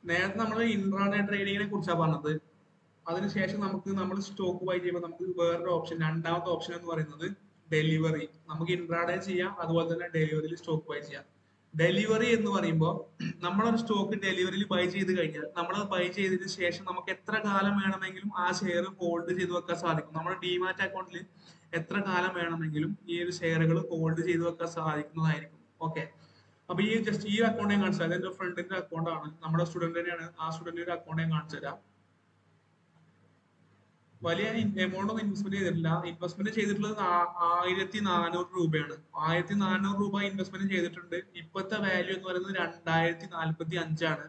നേരത്തെ നമ്മൾ ഇൻട്രാഡേ ട്രേഡിങ്ങിനെ കുറിച്ചാണ് പറഞ്ഞത്. അതിനുശേഷം നമ്മൾ സ്റ്റോക്ക് ബൈ ചെയ്യുമ്പോൾ നമുക്ക് വേറൊരു ഓപ്ഷൻ, രണ്ടാമത്തെ ഓപ്ഷൻ എന്ന് പറയുന്നത് ഡെലിവറി. നമുക്ക് ഇൻട്രാഡേ ചെയ്യാം, അതുപോലെ തന്നെ ഡെലിവറിയിൽ സ്റ്റോക്ക് ബൈ ചെയ്യാം. ഡെലിവറി എന്ന് പറയുമ്പോൾ നമ്മളൊരു സ്റ്റോക്ക് ഡെലിവറിയിൽ ബൈ ചെയ്ത് കഴിഞ്ഞാൽ, നമ്മൾ ബൈ ചെയ്തതിന് ശേഷം നമുക്ക് എത്ര കാലം വേണമെങ്കിലും ആ ഷെയർ ഹോൾഡ് ചെയ്ത് വെക്കാൻ സാധിക്കും. നമ്മുടെ ഡിമാറ്റ് അക്കൗണ്ടിൽ എത്ര കാലം വേണമെങ്കിലും ഈ ഒരു ഷെയറുകൾ ഹോൾഡ് ചെയ്ത് വെക്കാൻ സാധിക്കുന്നതായിരിക്കും. ഓക്കെ, അപ്പൊ ഈ അക്കൗണ്ട് ഞാൻ കാണിച്ചു തരാം. എന്റെ ഫ്രണ്ടിന്റെ അക്കൗണ്ട് ആണ്, നമ്മുടെ സ്റ്റുഡന്റ് തന്നെയാണ്. ആ സ്റ്റുഡന്റിന്റെ അക്കൗണ്ട് ഞാൻ കാണിച്ചു തരാം. വലിയ എമൗണ്ട് ഒന്നും ഇൻവെസ്റ്റ്മെന്റ് ചെയ്തിട്ടില്ല. ഇൻവെസ്റ്റ്മെന്റ് ചെയ്തിട്ടുള്ളത് 1400 രൂപയാണ്. 1400 രൂപ ഇൻവെസ്റ്റ്മെന്റ് ചെയ്തിട്ടുണ്ട്. ഇപ്പോഴത്തെ വാല്യൂ എന്ന് പറയുന്നത് 2045 ആണ്.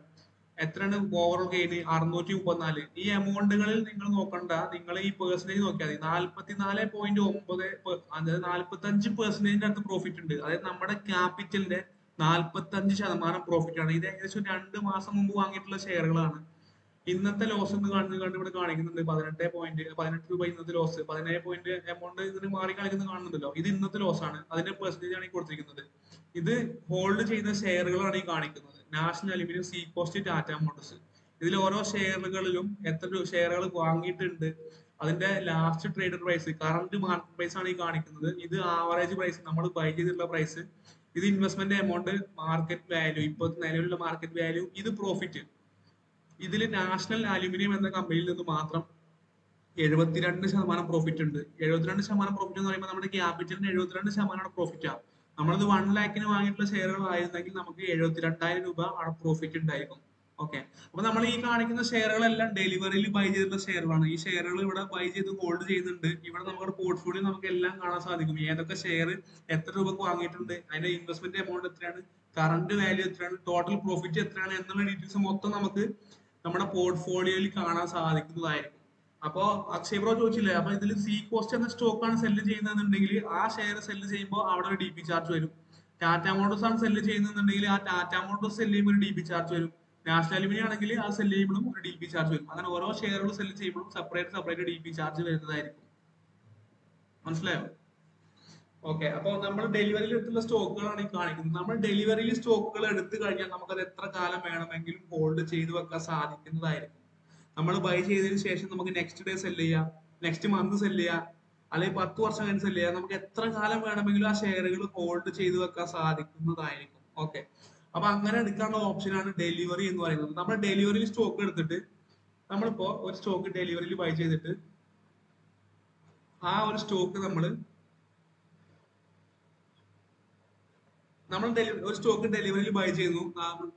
എത്രയാണ് ഓവറോൾ ഗെയിൻ? 634. ഈ എമൗണ്ടുകളിൽ നിങ്ങൾ നോക്കണ്ട, നിങ്ങൾ ഈ പെർസെന്റേജ് നോക്കിയാൽ മതി. 44.9, അതായത് 45% അടുത്ത് പ്രോഫിറ്റ് ഉണ്ട്. അതായത് നമ്മുടെ ക്യാപിറ്റലിന്റെ 45% പ്രോഫിറ്റ് ആണ്. ഇത് ഏകദേശം 2 മാസം മുമ്പ് വാങ്ങിയിട്ടുള്ള ഷെയറുകളാണ്. ഇന്നത്തെ ലോസ് എന്ന് കണ്ട് ഇവിടെ കാണിക്കുന്നുണ്ട് 18 രൂപ ഇന്നത്തെ ലോസ്. 17 പോയിന്റ് എമൗണ്ട് ഇതിന് മാറി കാണിക്കുന്നത് കാണുന്നുണ്ടല്ലോ. ഇത് ഇന്നത്തെ ലോസ് ആണ്. അതിന്റെ പെർസെന്റേജ് ആണ് ഈ കൊടുത്തിരിക്കുന്നത്. ഇത് ഹോൾഡ് ചെയ്ത ഷെയറുകളാണ് ഈ കാണിക്കുന്നത്. National aluminium, seacoast, Tata motors. ഇതിൽ ഓരോ ഷെയറുകളിലും എത്ര ഷെയറുകൾ വാങ്ങിയിട്ടുണ്ട്, അതിന്റെ last trader price, current market price ആണ് ഈ കാണിക്കുന്നത്. ഇത് ആവറേജ് പ്രൈസ്, നമ്മൾ ബൈ ചെയ്തിട്ടുള്ള പ്രൈസ്. ഇത് ഇൻവെസ്റ്റ്മെന്റ് എമൗണ്ട്, മാർക്കറ്റ് വാല്യൂ, ഇപ്പൊ നിലവിലുള്ള മാർക്കറ്റ് വാല്യൂ, ഇത് പ്രോഫിറ്റ്. ഇതിൽ നാഷണൽ അലുമിനിയം എന്ന കമ്പനിയിൽ നിന്ന് മാത്രം 72% പ്രോഫിറ്റ് ഉണ്ട്. 72% പ്രോഫിറ്റ് എന്ന് പറയുമ്പോൾ നമ്മുടെ ക്യാപിറ്റലിന് 72% പ്രോഫിറ്റ് ആണ്. നമ്മളത് 1 ലാഖിന് വാങ്ങിയിട്ടുള്ള ഷെയറുകൾ ആയിരുന്നെങ്കിൽ നമുക്ക് 72,000 രൂപ അവിടെ പ്രോഫിറ്റ് ഉണ്ടായിരിക്കും. ഓക്കെ, അപ്പൊ നമ്മൾ ഈ കാണിക്കുന്ന ഷെയറുകളെല്ലാം ഡെലിവറിയിൽ ബൈ ചെയ്തിട്ടുള്ള ഷെയറുകളാണ്. ഈ ഷെയറുകൾ ഇവിടെ ബൈ ചെയ്ത് ഹോൾഡ് ചെയ്യുന്നുണ്ട്. ഇവിടെ നമ്മുടെ പോർട്ട്ഫോളിയോ നമുക്ക് എല്ലാം കാണാൻ സാധിക്കും. ഏതൊക്കെ ഷെയർ എത്ര രൂപക്ക് വാങ്ങിയിട്ടുണ്ട്, അതിന്റെ ഇൻവെസ്റ്റ്മെന്റ് എമൗണ്ട് എത്രയാണ്, കറന്റ് വാല്യൂ എത്രയാണ്, ടോട്ടൽ പ്രോഫിറ്റ് എത്രയാണ് എന്നുള്ള ഡീറ്റെയിൽസ് മൊത്തം നമുക്ക് നമ്മുടെ പോർട്ട്ഫോളിയോയിൽ കാണാൻ സാധിക്കുന്നതായിരിക്കും. അപ്പോ അക്ഷയ് ബ്രോ ചോദിച്ചില്ലേ, അപ്പൊ ഇതിൽ സീകോസ്റ്റ് എന്ന സ്റ്റോക്കാണ് സെല്ല് ചെയ്യുന്നതെന്നുണ്ടെങ്കിൽ ആ ഷെയർ സെല്ല് ചെയ്യുമ്പോൾ അവിടെ ഒരു DP ചാർജ് വരും. ടാറ്റ മോട്ടോഴ്സ് ആണ് സെല്ല് ചെയ്യുന്നതെന്നുണ്ടെങ്കിൽ ആ ടാറ്റ മോട്ടോഴ്സ് സെല്ല് ചെയ്യുമ്പോൾ ഒരു DP ചാർജ് വരും. നാഷണൽ അലുമിനിയം ആണെങ്കിൽ ആ സെല്ല് ചെയ്യുമ്പോഴും ഒരു DP ചാർജ് വരും. അങ്ങനെ ഓരോ ഷെയറുകൾ സെല്ല് ചെയ്യുമ്പോഴും സെപ്പറേറ്റ് DP ചാർജ് വരുന്നതായിരിക്കും. മനസ്സിലായോ? ഓക്കെ, അപ്പൊ നമ്മൾ ഡെലിവറിയിൽ എടുത്തുള്ള സ്റ്റോക്കുകളാണ് ഈ കാണിക്കുന്നത്. നമ്മൾ ഡെലിവറിയിൽ സ്റ്റോക്കുകൾ എടുത്തു കഴിഞ്ഞാൽ നമുക്കത് എത്ര കാലം വേണമെങ്കിലും ഹോൾഡ് ചെയ്ത് വെക്കാൻ സാധിക്കുന്നതായിരിക്കും. നമ്മൾ ബൈ ചെയ്തതിനു ശേഷം നമുക്ക് നെക്സ്റ്റ് ഡേ സെല് ചെയ്യാം, നെക്സ്റ്റ് മന്ത് സെല് ചെയ്യാം, അല്ലെങ്കിൽ 10 വർഷം കഴിഞ്ഞ് സെല് ചെയ്യാം. നമുക്ക് എത്ര കാലം വേണമെങ്കിലും ആ ഷെയറുകൾ ഹോൾഡ് ചെയ്ത് വെക്കാൻ സാധിക്കുന്നതായിരിക്കും. ഓക്കെ, അപ്പൊ അങ്ങനെ എടുക്കാനുള്ള ഓപ്ഷനാണ് ഡെലിവറി എന്ന് പറയുന്നത്. നമ്മൾ ഡെലിവറിയിൽ സ്റ്റോക്ക് എടുത്തിട്ട് നമ്മളിപ്പോ ഒരു സ്റ്റോക്ക് ഡെലിവറിയിൽ ബൈ ചെയ്തിട്ട് ആ ഒരു സ്റ്റോക്ക് നമ്മൾ ഒരു സ്റ്റോക്ക് ഡെലിവറിയിൽ ബൈ ചെയ്യുന്നു.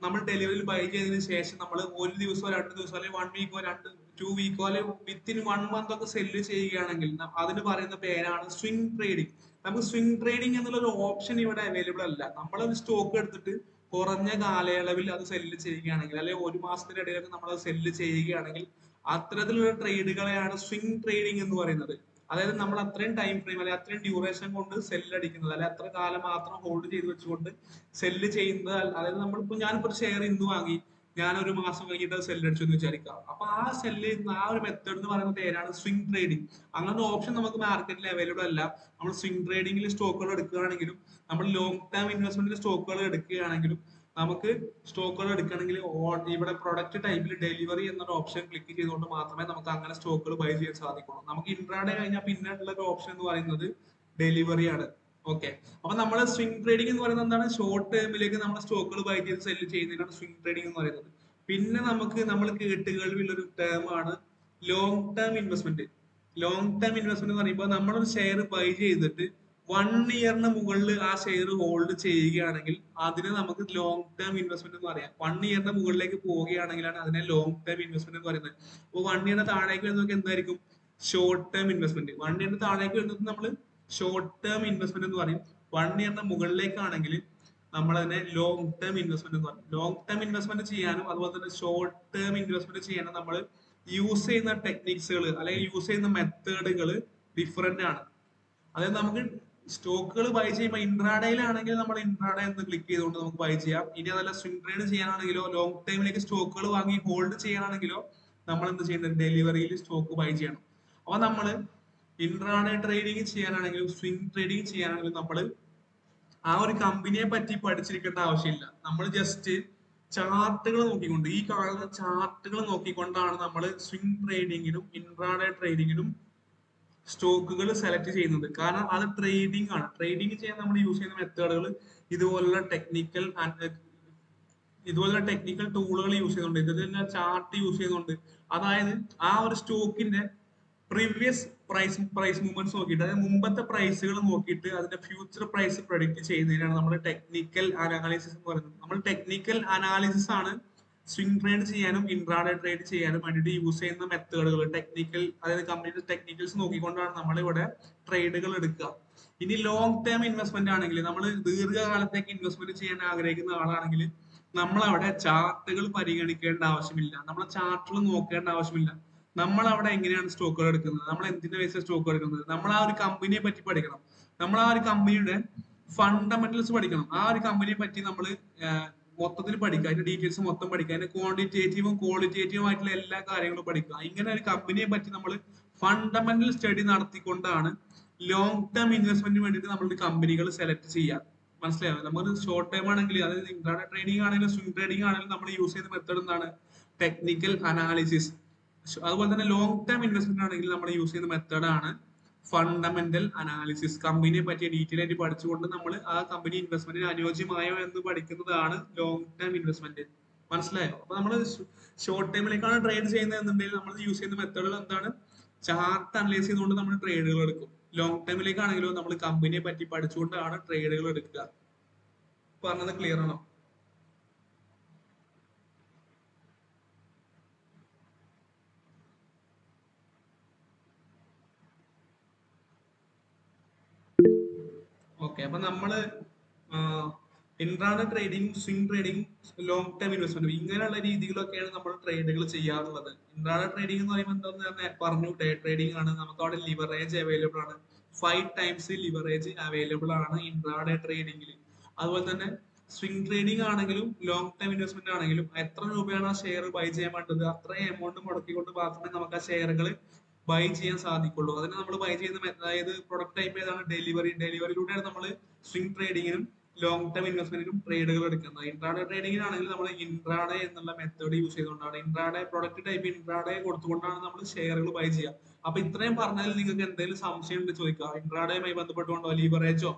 നമ്മൾ ഡെലിവറിയിൽ ബൈ ചെയ്തതിനു ശേഷം നമ്മൾ 1 ദിവസമോ 2 ദിവസമോ അല്ലെങ്കിൽ 1 വീക്കോ 2 വീക്കോ അല്ലെങ്കിൽ വിത്തിൻ 1 മന്ത് ഒക്കെ സെല്ല് ചെയ്യുകയാണെങ്കിൽ അതിന് പറയുന്ന പേരാണ് സ്വിംഗ് ട്രേഡിംഗ്. നമുക്ക് സ്വിംഗ് ട്രേഡിംഗ് എന്നുള്ള ഒരു ഓപ്ഷൻ ഇവിടെ അവൈലബിൾ അല്ല. നമ്മൾ ഒരു സ്റ്റോക്ക് എടുത്തിട്ട് കുറഞ്ഞ കാലയളവിൽ അത് സെല്ല് ചെയ്യുകയാണെങ്കിൽ, അല്ലെങ്കിൽ 1 മാസത്തിന്റെ ഇടയിലൊക്കെ നമ്മൾ അത് സെല്ല് ചെയ്യുകയാണെങ്കിൽ അത്തരത്തിലുള്ള ട്രേഡുകളെയാണ് സ്വിംഗ് ട്രേഡിംഗ് എന്ന് പറയുന്നത്. അതായത് നമ്മൾ അത്രയും ടൈം ഫ്രെയിം അല്ലെങ്കിൽ അത്രയും ഡ്യൂറേഷൻ കൊണ്ട് സെല്ല് അടിക്കുന്നത്, അല്ലെങ്കിൽ അത്ര കാലം മാത്രം ഹോൾഡ് ചെയ്ത് വെച്ചുകൊണ്ട് സെല്ല് ചെയ്യുന്നത്. അതായത് നമ്മളിപ്പോ ഞാനിപ്പോ ഒരു ഷെയർ ഇന്ന് വാങ്ങി, ഞാൻ ഒരു മാസം കഴിഞ്ഞിട്ട് സെല്ല് അടിച്ചു എന്ന് വിചാരിക്കാം. അപ്പൊ ആ സെല്ല് ചെയ്യുന്ന ആ ഒരു മെത്തേഡ് എന്ന് പറയുന്ന പേരാണ് സ്വിംഗ് ട്രേഡിംഗ്. അങ്ങനത്തെ ഓപ്ഷൻ നമുക്ക് മാർക്കറ്റിൽ അവൈലബിൾ അല്ല. നമ്മൾ സ്വിംഗ് ട്രേഡിംഗിൽ സ്റ്റോക്കുകൾ എടുക്കുകയാണെങ്കിലും, നമ്മൾ ലോങ് ടേം ഇൻവെസ്റ്റ്മെന്റിൽ സ്റ്റോക്കുകൾ എടുക്കുകയാണെങ്കിലും, നമുക്ക് സ്റ്റോക്കുകൾ എടുക്കണമെങ്കിൽ ഇവിടെ പ്രൊഡക്റ്റ് ടൈപ്പിൽ ഡെലിവറി എന്നൊരു ഓപ്ഷൻ ക്ലിക്ക് ചെയ്തുകൊണ്ട് മാത്രമേ നമുക്ക് അങ്ങനെ സ്റ്റോക്കുകൾ ബൈ ചെയ്യാൻ സാധിക്കുള്ളൂ. നമുക്ക് ഇൻട്രാഡേ കഴിഞ്ഞാൽ പിന്നെ ഉള്ള ഒരു ഓപ്ഷൻ എന്ന് പറയുന്നത് ഡെലിവറി ആണ്. ഓക്കെ, അപ്പൊ നമ്മൾ സ്വിംഗ് ട്രേഡിംഗ് എന്ന് പറയുന്നത് എന്താണ്? ഷോർട്ട് ടേമിലേക്ക് നമ്മൾ സ്റ്റോക്കുകൾ ബൈ ചെയ്ത് സെല്ല് ചെയ്യുന്നതിനാണ് സ്വിംഗ് ട്രേഡിംഗ് എന്ന് പറയുന്നത്. പിന്നെ നമ്മൾ കേട്ടുകേൾവിയുള്ള ഒരു ടേം ആണ് long term investment. Long term investment എന്ന് പറയുമ്പോൾ നമ്മളൊരു ഷെയർ ബൈ ചെയ്തിട്ട് 1 ഇയറിന് മുകളിൽ ആ ഷെയർ ഹോൾഡ് ചെയ്യുകയാണെങ്കിൽ അതിന് നമുക്ക് ലോങ് ടേം ഇൻവെസ്റ്റ്മെന്റ് എന്ന് പറയാം. 1 ഇയറിന് മുകളിലേക്ക് പോവുകയാണെങ്കിലാണ് അതിനെ ലോങ് ടേം ഇൻവെസ്റ്റ്മെന്റ് എന്ന് പറയുന്നത്. അപ്പോൾ 1 ഇയറിന് താഴേക്ക് വരുന്നതൊക്കെ എന്തായിരിക്കും? Short term investment. 1 ഇയറിന് താഴേക്ക് വരുന്നത് നമ്മൾ ഷോർട്ട് ടേം ഇൻവെസ്റ്റ്മെന്റ് എന്ന് പറയും. 1 ഇയറിന് മുകളിലേക്കാണെങ്കിൽ നമ്മൾ അതിനെ ലോങ് ടേം ഇൻവെസ്റ്റ്മെന്റ് എന്ന് പറയും. ലോങ് ടേം ഇൻവെസ്റ്റ്മെന്റ് ചെയ്യാനും അതുപോലെ തന്നെ ഷോർട്ട് ടേം ഇൻവെസ്റ്റ്മെന്റ് ചെയ്യാനും നമ്മൾ യൂസ് ചെയ്യുന്ന ടെക്നിക്സുകൾ അല്ലെങ്കിൽ യൂസ് ചെയ്യുന്ന മെത്തേഡുകൾ ഡിഫറെന്റ് ആണ്. അതായത് നമുക്ക് സ്റ്റോക്കുകൾ ബൈ ചെയ്യുമ്പോൾ ഇൻട്രാഡേയിലാണെങ്കിൽ നമ്മൾ ഇൻട്രാഡേ എന്ന് ക്ലിക്ക് ചെയ്തുകൊണ്ട് നമുക്ക് ബൈ ചെയ്യാം. ഇനി അതല്ല സ്വിംഗ് ട്രേഡ് ചെയ്യാനാണെങ്കിലോ ലോങ് ടൈമിലേക്ക് സ്റ്റോക്കുകൾ വാങ്ങി ഹോൾഡ് ചെയ്യാനാണെങ്കിലോ നമ്മൾ എന്ത് ചെയ്യേണ്ടത്? ഡെലിവറിയിൽ സ്റ്റോക്ക് ബൈ ചെയ്യണം. അപ്പൊ നമ്മൾ ഇൻട്രാഡേ ട്രേഡിംഗ് ചെയ്യാനാണെങ്കിലും സ്വിംഗ് ട്രേഡിംഗ് ചെയ്യാനാണെങ്കിലും നമ്മൾ ആ ഒരു കമ്പനിയെ പറ്റി പഠിച്ചിരിക്കേണ്ട ആവശ്യമില്ല. നമ്മൾ ജസ്റ്റ് ചാർട്ടുകൾ നോക്കിക്കൊണ്ട്, ഈ കാണുന്ന ചാർട്ടുകൾ നോക്കിക്കൊണ്ടാണ് നമ്മൾ സ്വിംഗ് ട്രേഡിങ്ങിനും ഇൻട്രാഡേ ട്രേഡിങ്ങിനും സ്റ്റോക്കുകൾ സെലക്ട് ചെയ്യുന്നത്. കാരണം അത് ട്രേഡിംഗ് ആണ്. ട്രേഡിംഗ് ചെയ്യാൻ നമ്മൾ യൂസ് ചെയ്യുന്ന മെത്തേഡുകൾ ഇതുപോലുള്ള ടെക്നിക്കൽ ടൂളുകൾ യൂസ് ചെയ്യുന്നുണ്ട്. ഇതിൽ ചാർട്ട് യൂസ് ചെയ്യുന്നുണ്ട്. അതായത് ആ ഒരു സ്റ്റോക്കിന്റെ പ്രീവിയസ് പ്രൈസ് മൂവ്മെന്റ്സ് നോക്കിയിട്ട്, അതായത് മുമ്പത്തെ പ്രൈസുകൾ നോക്കിയിട്ട് അതിന്റെ ഫ്യൂച്ചർ പ്രൈസ് പ്രൊഡിക്ട് ചെയ്യുന്നതിനാണ് നമ്മൾ ടെക്നിക്കൽ അനാലിസിസ് എന്ന് പറയുന്നത്. നമ്മൾ ടെക്നിക്കൽ അനാലിസിസ് ആണ് സ്വിംഗ് ട്രേഡ് ചെയ്യാനും ഇൻട്രാഡേ ട്രേഡ് ചെയ്യാനും വേണ്ടിയിട്ട് യൂസ് ചെയ്യുന്ന മെത്തേഡുകൾ. അതായത് കമ്പനിയുടെ ടെക്നിക്കൽസ് നോക്കിക്കൊണ്ടാണ് നമ്മൾ ഇവിടെ ട്രേഡുകൾ എടുക്കുക. ഇനി ലോങ് ടേം ഇൻവെസ്റ്റ്മെന്റ് ആണെങ്കിൽ, നമ്മൾ ദീർഘകാലത്തേക്ക് ഇൻവെസ്റ്റ്മെന്റ് ചെയ്യാൻ ആഗ്രഹിക്കുന്ന ആളാണെങ്കിൽ നമ്മളവിടെ ചാർട്ടുകൾ പരിഗണിക്കേണ്ട ആവശ്യമില്ല, നമ്മളെ ചാർട്ടുകൾ നോക്കേണ്ട ആവശ്യമില്ല. നമ്മൾ അവിടെ എങ്ങനെയാണ് സ്റ്റോക്കുകൾ എടുക്കുന്നത്, നമ്മൾ എന്തിന്റെ ബേസിൽ സ്റ്റോക്ക് എടുക്കുന്നത്, നമ്മൾ ആ ഒരു കമ്പനിയെ പറ്റി പഠിക്കണം, നമ്മൾ ആ ഒരു കമ്പനിയുടെ ഫണ്ടമെന്റൽസ് പഠിക്കണം, ആ ഒരു കമ്പനിയെ പറ്റി നമ്മൾ മൊത്തത്തിൽ പഠിക്കുക, അതിന്റെ ഡീറ്റെയിൽസ് മൊത്തം പഠിക്കുക, അതിന്റെ ക്വാണ്ടിറ്റേറ്റീവും ക്വാളിറ്റേറ്റീവും ആയിട്ടുള്ള എല്ലാ കാര്യങ്ങളും പഠിക്കുക. ഇങ്ങനെ ഒരു കമ്പനിയെ പറ്റി നമ്മൾ ഫണ്ടമെന്റൽ സ്റ്റഡി നടത്തിക്കൊണ്ടാണ് ലോങ് ടേം ഇൻവെസ്റ്റ്മെന്റിന് വേണ്ടിയിട്ട് നമ്മൾ കമ്പനികൾ സെലക്ട് ചെയ്യുക. മനസ്സിലായോ? നമ്മൾ ഷോർട്ട് ടൈം ആണെങ്കിൽ, അതായത് ഇൻട്രാഡേ ട്രേഡിംഗ് ആണെങ്കിലും സ്വിംഗ് ട്രേഡിംഗ് ആണെങ്കിലും നമ്മൾ യൂസ് ചെയ്യുന്ന മെത്തേഡ് എന്താണ്? Technical analysis. അതുപോലെ തന്നെ ലോങ് ടേം ഇൻവെസ്റ്റ്മെന്റ് ആണെങ്കിൽ നമ്മൾ യൂസ് ചെയ്യുന്ന മെത്തേഡാണ് ഫണ്ടമെന്റൽ അനാലിസിസ്. കമ്പനിയെ പറ്റിയ ഡീറ്റെയിൽ ആയിട്ട് പഠിച്ചുകൊണ്ട് നമ്മൾ ആ കമ്പനി ഇൻവെസ്റ്റ്മെന്റിന് അനുയോജ്യമായോ എന്ന് പഠിക്കുന്നതാണ് ലോങ് ടേം ഇൻവെസ്റ്റ്മെന്റ്. മനസ്സിലായോ? അപ്പൊ നമ്മൾ ഷോർട്ട് ടൈമിലേക്കാണ് ട്രേഡ് ചെയ്യുന്നത് എന്നുണ്ടെങ്കിൽ നമ്മൾ യൂസ് ചെയ്യുന്ന മെത്തേഡുകൾ എന്താണ്? ചാർട്ട് അനലൈസ് ചെയ്തുകൊണ്ട് നമ്മൾ ട്രേഡുകൾ എടുക്കും. ലോങ് ടൈമിലേക്കാണെങ്കിലോ നമ്മൾ കമ്പനിയെ പറ്റി പഠിച്ചുകൊണ്ടാണ് ട്രേഡുകൾ എടുക്കുക. പറഞ്ഞത് ക്ലിയർ ആണോ? ഓക്കെ, അപ്പൊ നമ്മള് intraday trading, swing trading, long time investment, ഇങ്ങനെയുള്ള രീതികളൊക്കെയാണ് നമ്മൾ ട്രേഡുകൾ ചെയ്യാറുള്ളത്. ഇൻട്രാഡേ ട്രേഡിംഗ് എന്ന് പറയുമ്പോൾ എന്താണെന്ന് ഞാൻ പറഞ്ഞു, ഡേ ട്രേഡിംഗ് ആണ്. നമുക്ക് അവിടെ ലിവറേജ് അവൈലബിൾ ആണ്, 5 ടൈംസ് ലിവറേജ് അവൈലബിൾ ആണ് ഇൻട്രാഡേ ട്രേഡിംഗിൽ. അതുപോലെ തന്നെ സ്വിംഗ് ട്രേഡിംഗ് ആണെങ്കിലും ലോങ് ടൈം ഇൻവെസ്റ്റ്മെന്റ് ആണെങ്കിലും എത്ര രൂപയാണ് ആ ഷെയർ ബൈ ചെയ്യാൻ വേണ്ടത്, അത്രയും എമൗണ്ട് മുടക്കിക്കൊണ്ട് മാത്രമേ നമുക്ക് ആ ഷെയറുകൾ ബൈ ചെയ്യാൻ സാധിക്കുള്ളൂ. അതിന് നമ്മൾ ബൈ ചെയ്യുന്ന അതായത് പ്രൊഡക്റ്റ് ടൈപ്പ് ഏതാണ്? ഡെലിവറി. ഡെലിവറിയിലൂടെയാണ് നമ്മൾ സ്വിംഗ് ട്രേഡിങ്ങിനും ലോങ് ടൈം ഇൻവെസ്റ്റ്മെന്റിനും ട്രേഡുകൾ എടുക്കുന്നത്. ഇൻട്രാഡേ ട്രേഡിങ്ങിനാണെങ്കിൽ നമ്മൾ ഇൻട്രാഡേ എന്നുള്ള മെത്തേഡ് യൂസ് ചെയ്തുകൊണ്ടാണ്, ഇൻട്രാഡേ പ്രൊഡക്റ്റ് ടൈപ്പ് ഇൻട്രാഡേ കൊടുത്തുകൊണ്ടാണ് നമ്മൾ ഷെയറുകൾ ബൈ ചെയ്യുക. അപ്പൊ ഇത്രയും പറഞ്ഞതിൽ നിങ്ങൾക്ക് എന്തെങ്കിലും സംശയം ഉണ്ട് ചോദിക്കാം. ഇൻട്രാഡേയുമായി ബന്ധപ്പെട്ടുകൊണ്ടോ ലിവറേജോ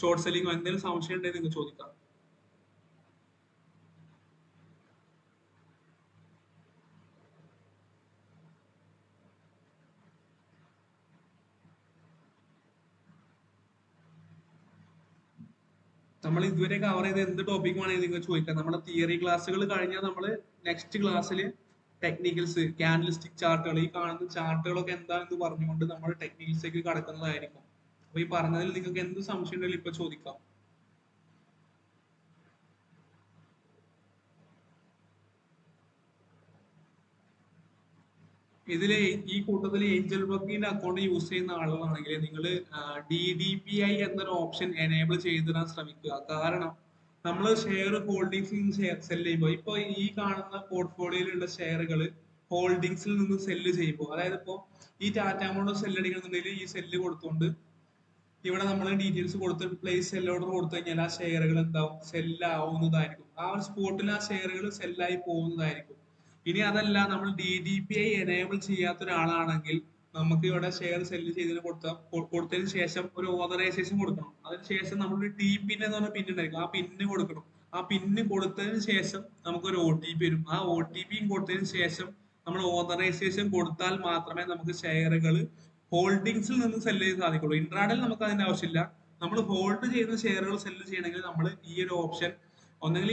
ഷോർട്ട് സെല്ലിങ്ങോ എന്തെങ്കിലും സംശയം ഉണ്ടെങ്കിൽ നിങ്ങൾക്ക് ചോദിക്കാം. നമ്മൾ ഇതുവരെ കവർ ചെയ്ത എന്ത് ടോപ്പിക് വേണമെങ്കിൽ നിങ്ങൾ ചോദിക്കാം. നമ്മുടെ തിയറി ക്ലാസ്സുകൾ കഴിഞ്ഞാൽ നമ്മൾ നെക്സ്റ്റ് ക്ലാസ്സിൽ ടെക്നിക്കൽസ്, ക്യാൻഡൽസ്റ്റിക് ചാർട്ടുകൾ, ഈ കാണുന്ന ചാർട്ടുകളൊക്കെ എന്താണെന്ന് പറഞ്ഞുകൊണ്ട് നമ്മൾ ടെക്നിക്കൽസിലേക്ക് കടക്കുന്നതായിരിക്കും. അപ്പൊ ഈ പറഞ്ഞതിൽ നിങ്ങൾക്ക് എന്ത് സംശയം ഉണ്ടെങ്കിലും ഇപ്പൊ ചോദിക്കാം. ഇതില് ഈ കൂട്ടത്തിൽ ഏഞ്ചൽ ബ്രോക്കിംഗ് അക്കൗണ്ട് യൂസ് ചെയ്യുന്ന ആളുകളാണെങ്കിൽ നിങ്ങൾ DDPI എന്നൊരു ഓപ്ഷൻ എനേബിൾ ചെയ്തിടാൻ ശ്രമിക്കുക. കാരണം നമ്മൾ ഷെയർ ഹോൾഡിങ്സ് സെല് ചെയ്യുമ്പോൾ, ഇപ്പൊ ഈ കാണുന്ന പോർട്ട്ഫോളിയോയിലുള്ള ഷെയറുകൾ ഹോൾഡിങ്സിൽ നിന്ന് സെല്ല് ചെയ്യുമ്പോൾ, അതായത് ഇപ്പോ ഈ ടാറ്റ അമൗണ്ട് സെല്ല് അടിക്കണമെന്നുണ്ടെങ്കിൽ ഈ സെല്ല് കൊടുത്തുകൊണ്ട് ഇവിടെ നമ്മൾ ഡീറ്റെയിൽസ് കൊടുത്ത് പ്ലേസ് സെൽ ഓർഡർ കൊടുത്തു കഴിഞ്ഞാൽ ആ ഷെയറുകൾ എന്താവും? സെല്ലാവുന്നതായിരിക്കും. ആ ഒരു സ്പോട്ടിൽ ആ ഷെയറുകൾ സെല്ലായി പോകുന്നതായിരിക്കും. ഇനി അതല്ല, നമ്മൾ DDPI എനേബിൾ ചെയ്യാത്ത ഒരാളാണെങ്കിൽ നമുക്ക് ഇവിടെ ഷെയർ സെല്ല് ചെയ്തതിന് കൊടുത്തതിന് ശേഷം ഒരു ഓതറൈസേഷൻ കൊടുക്കണം. അതിനുശേഷം നമ്മൾ ടി പിൻ എന്ന് പറഞ്ഞ പിൻ ഉണ്ടായിരിക്കും, ആ പിന്ന് കൊടുക്കണം. ആ പിന്ന് കൊടുത്തതിന് ശേഷം നമുക്കൊരു OTP വരും. ആ OTP കൊടുത്തതിന് ശേഷം നമ്മൾ ഓതറൈസേഷൻ കൊടുത്താൽ മാത്രമേ നമുക്ക് ഷെയറുകൾ ഹോൾഡിങ്സിൽ നിന്ന് സെല്ല് ചെയ്യാൻ സാധിക്കുള്ളൂ. ഇൻട്രാഡേയിൽ നമുക്ക് അതിന്റെ ആവശ്യമില്ല. നമ്മൾ ഹോൾഡ് ചെയ്യുന്ന ഷെയറുകൾ സെല്ല് ചെയ്യണമെങ്കിൽ നമ്മൾ ഈ ഒരു ഓപ്ഷൻ ഒന്നെങ്കിൽ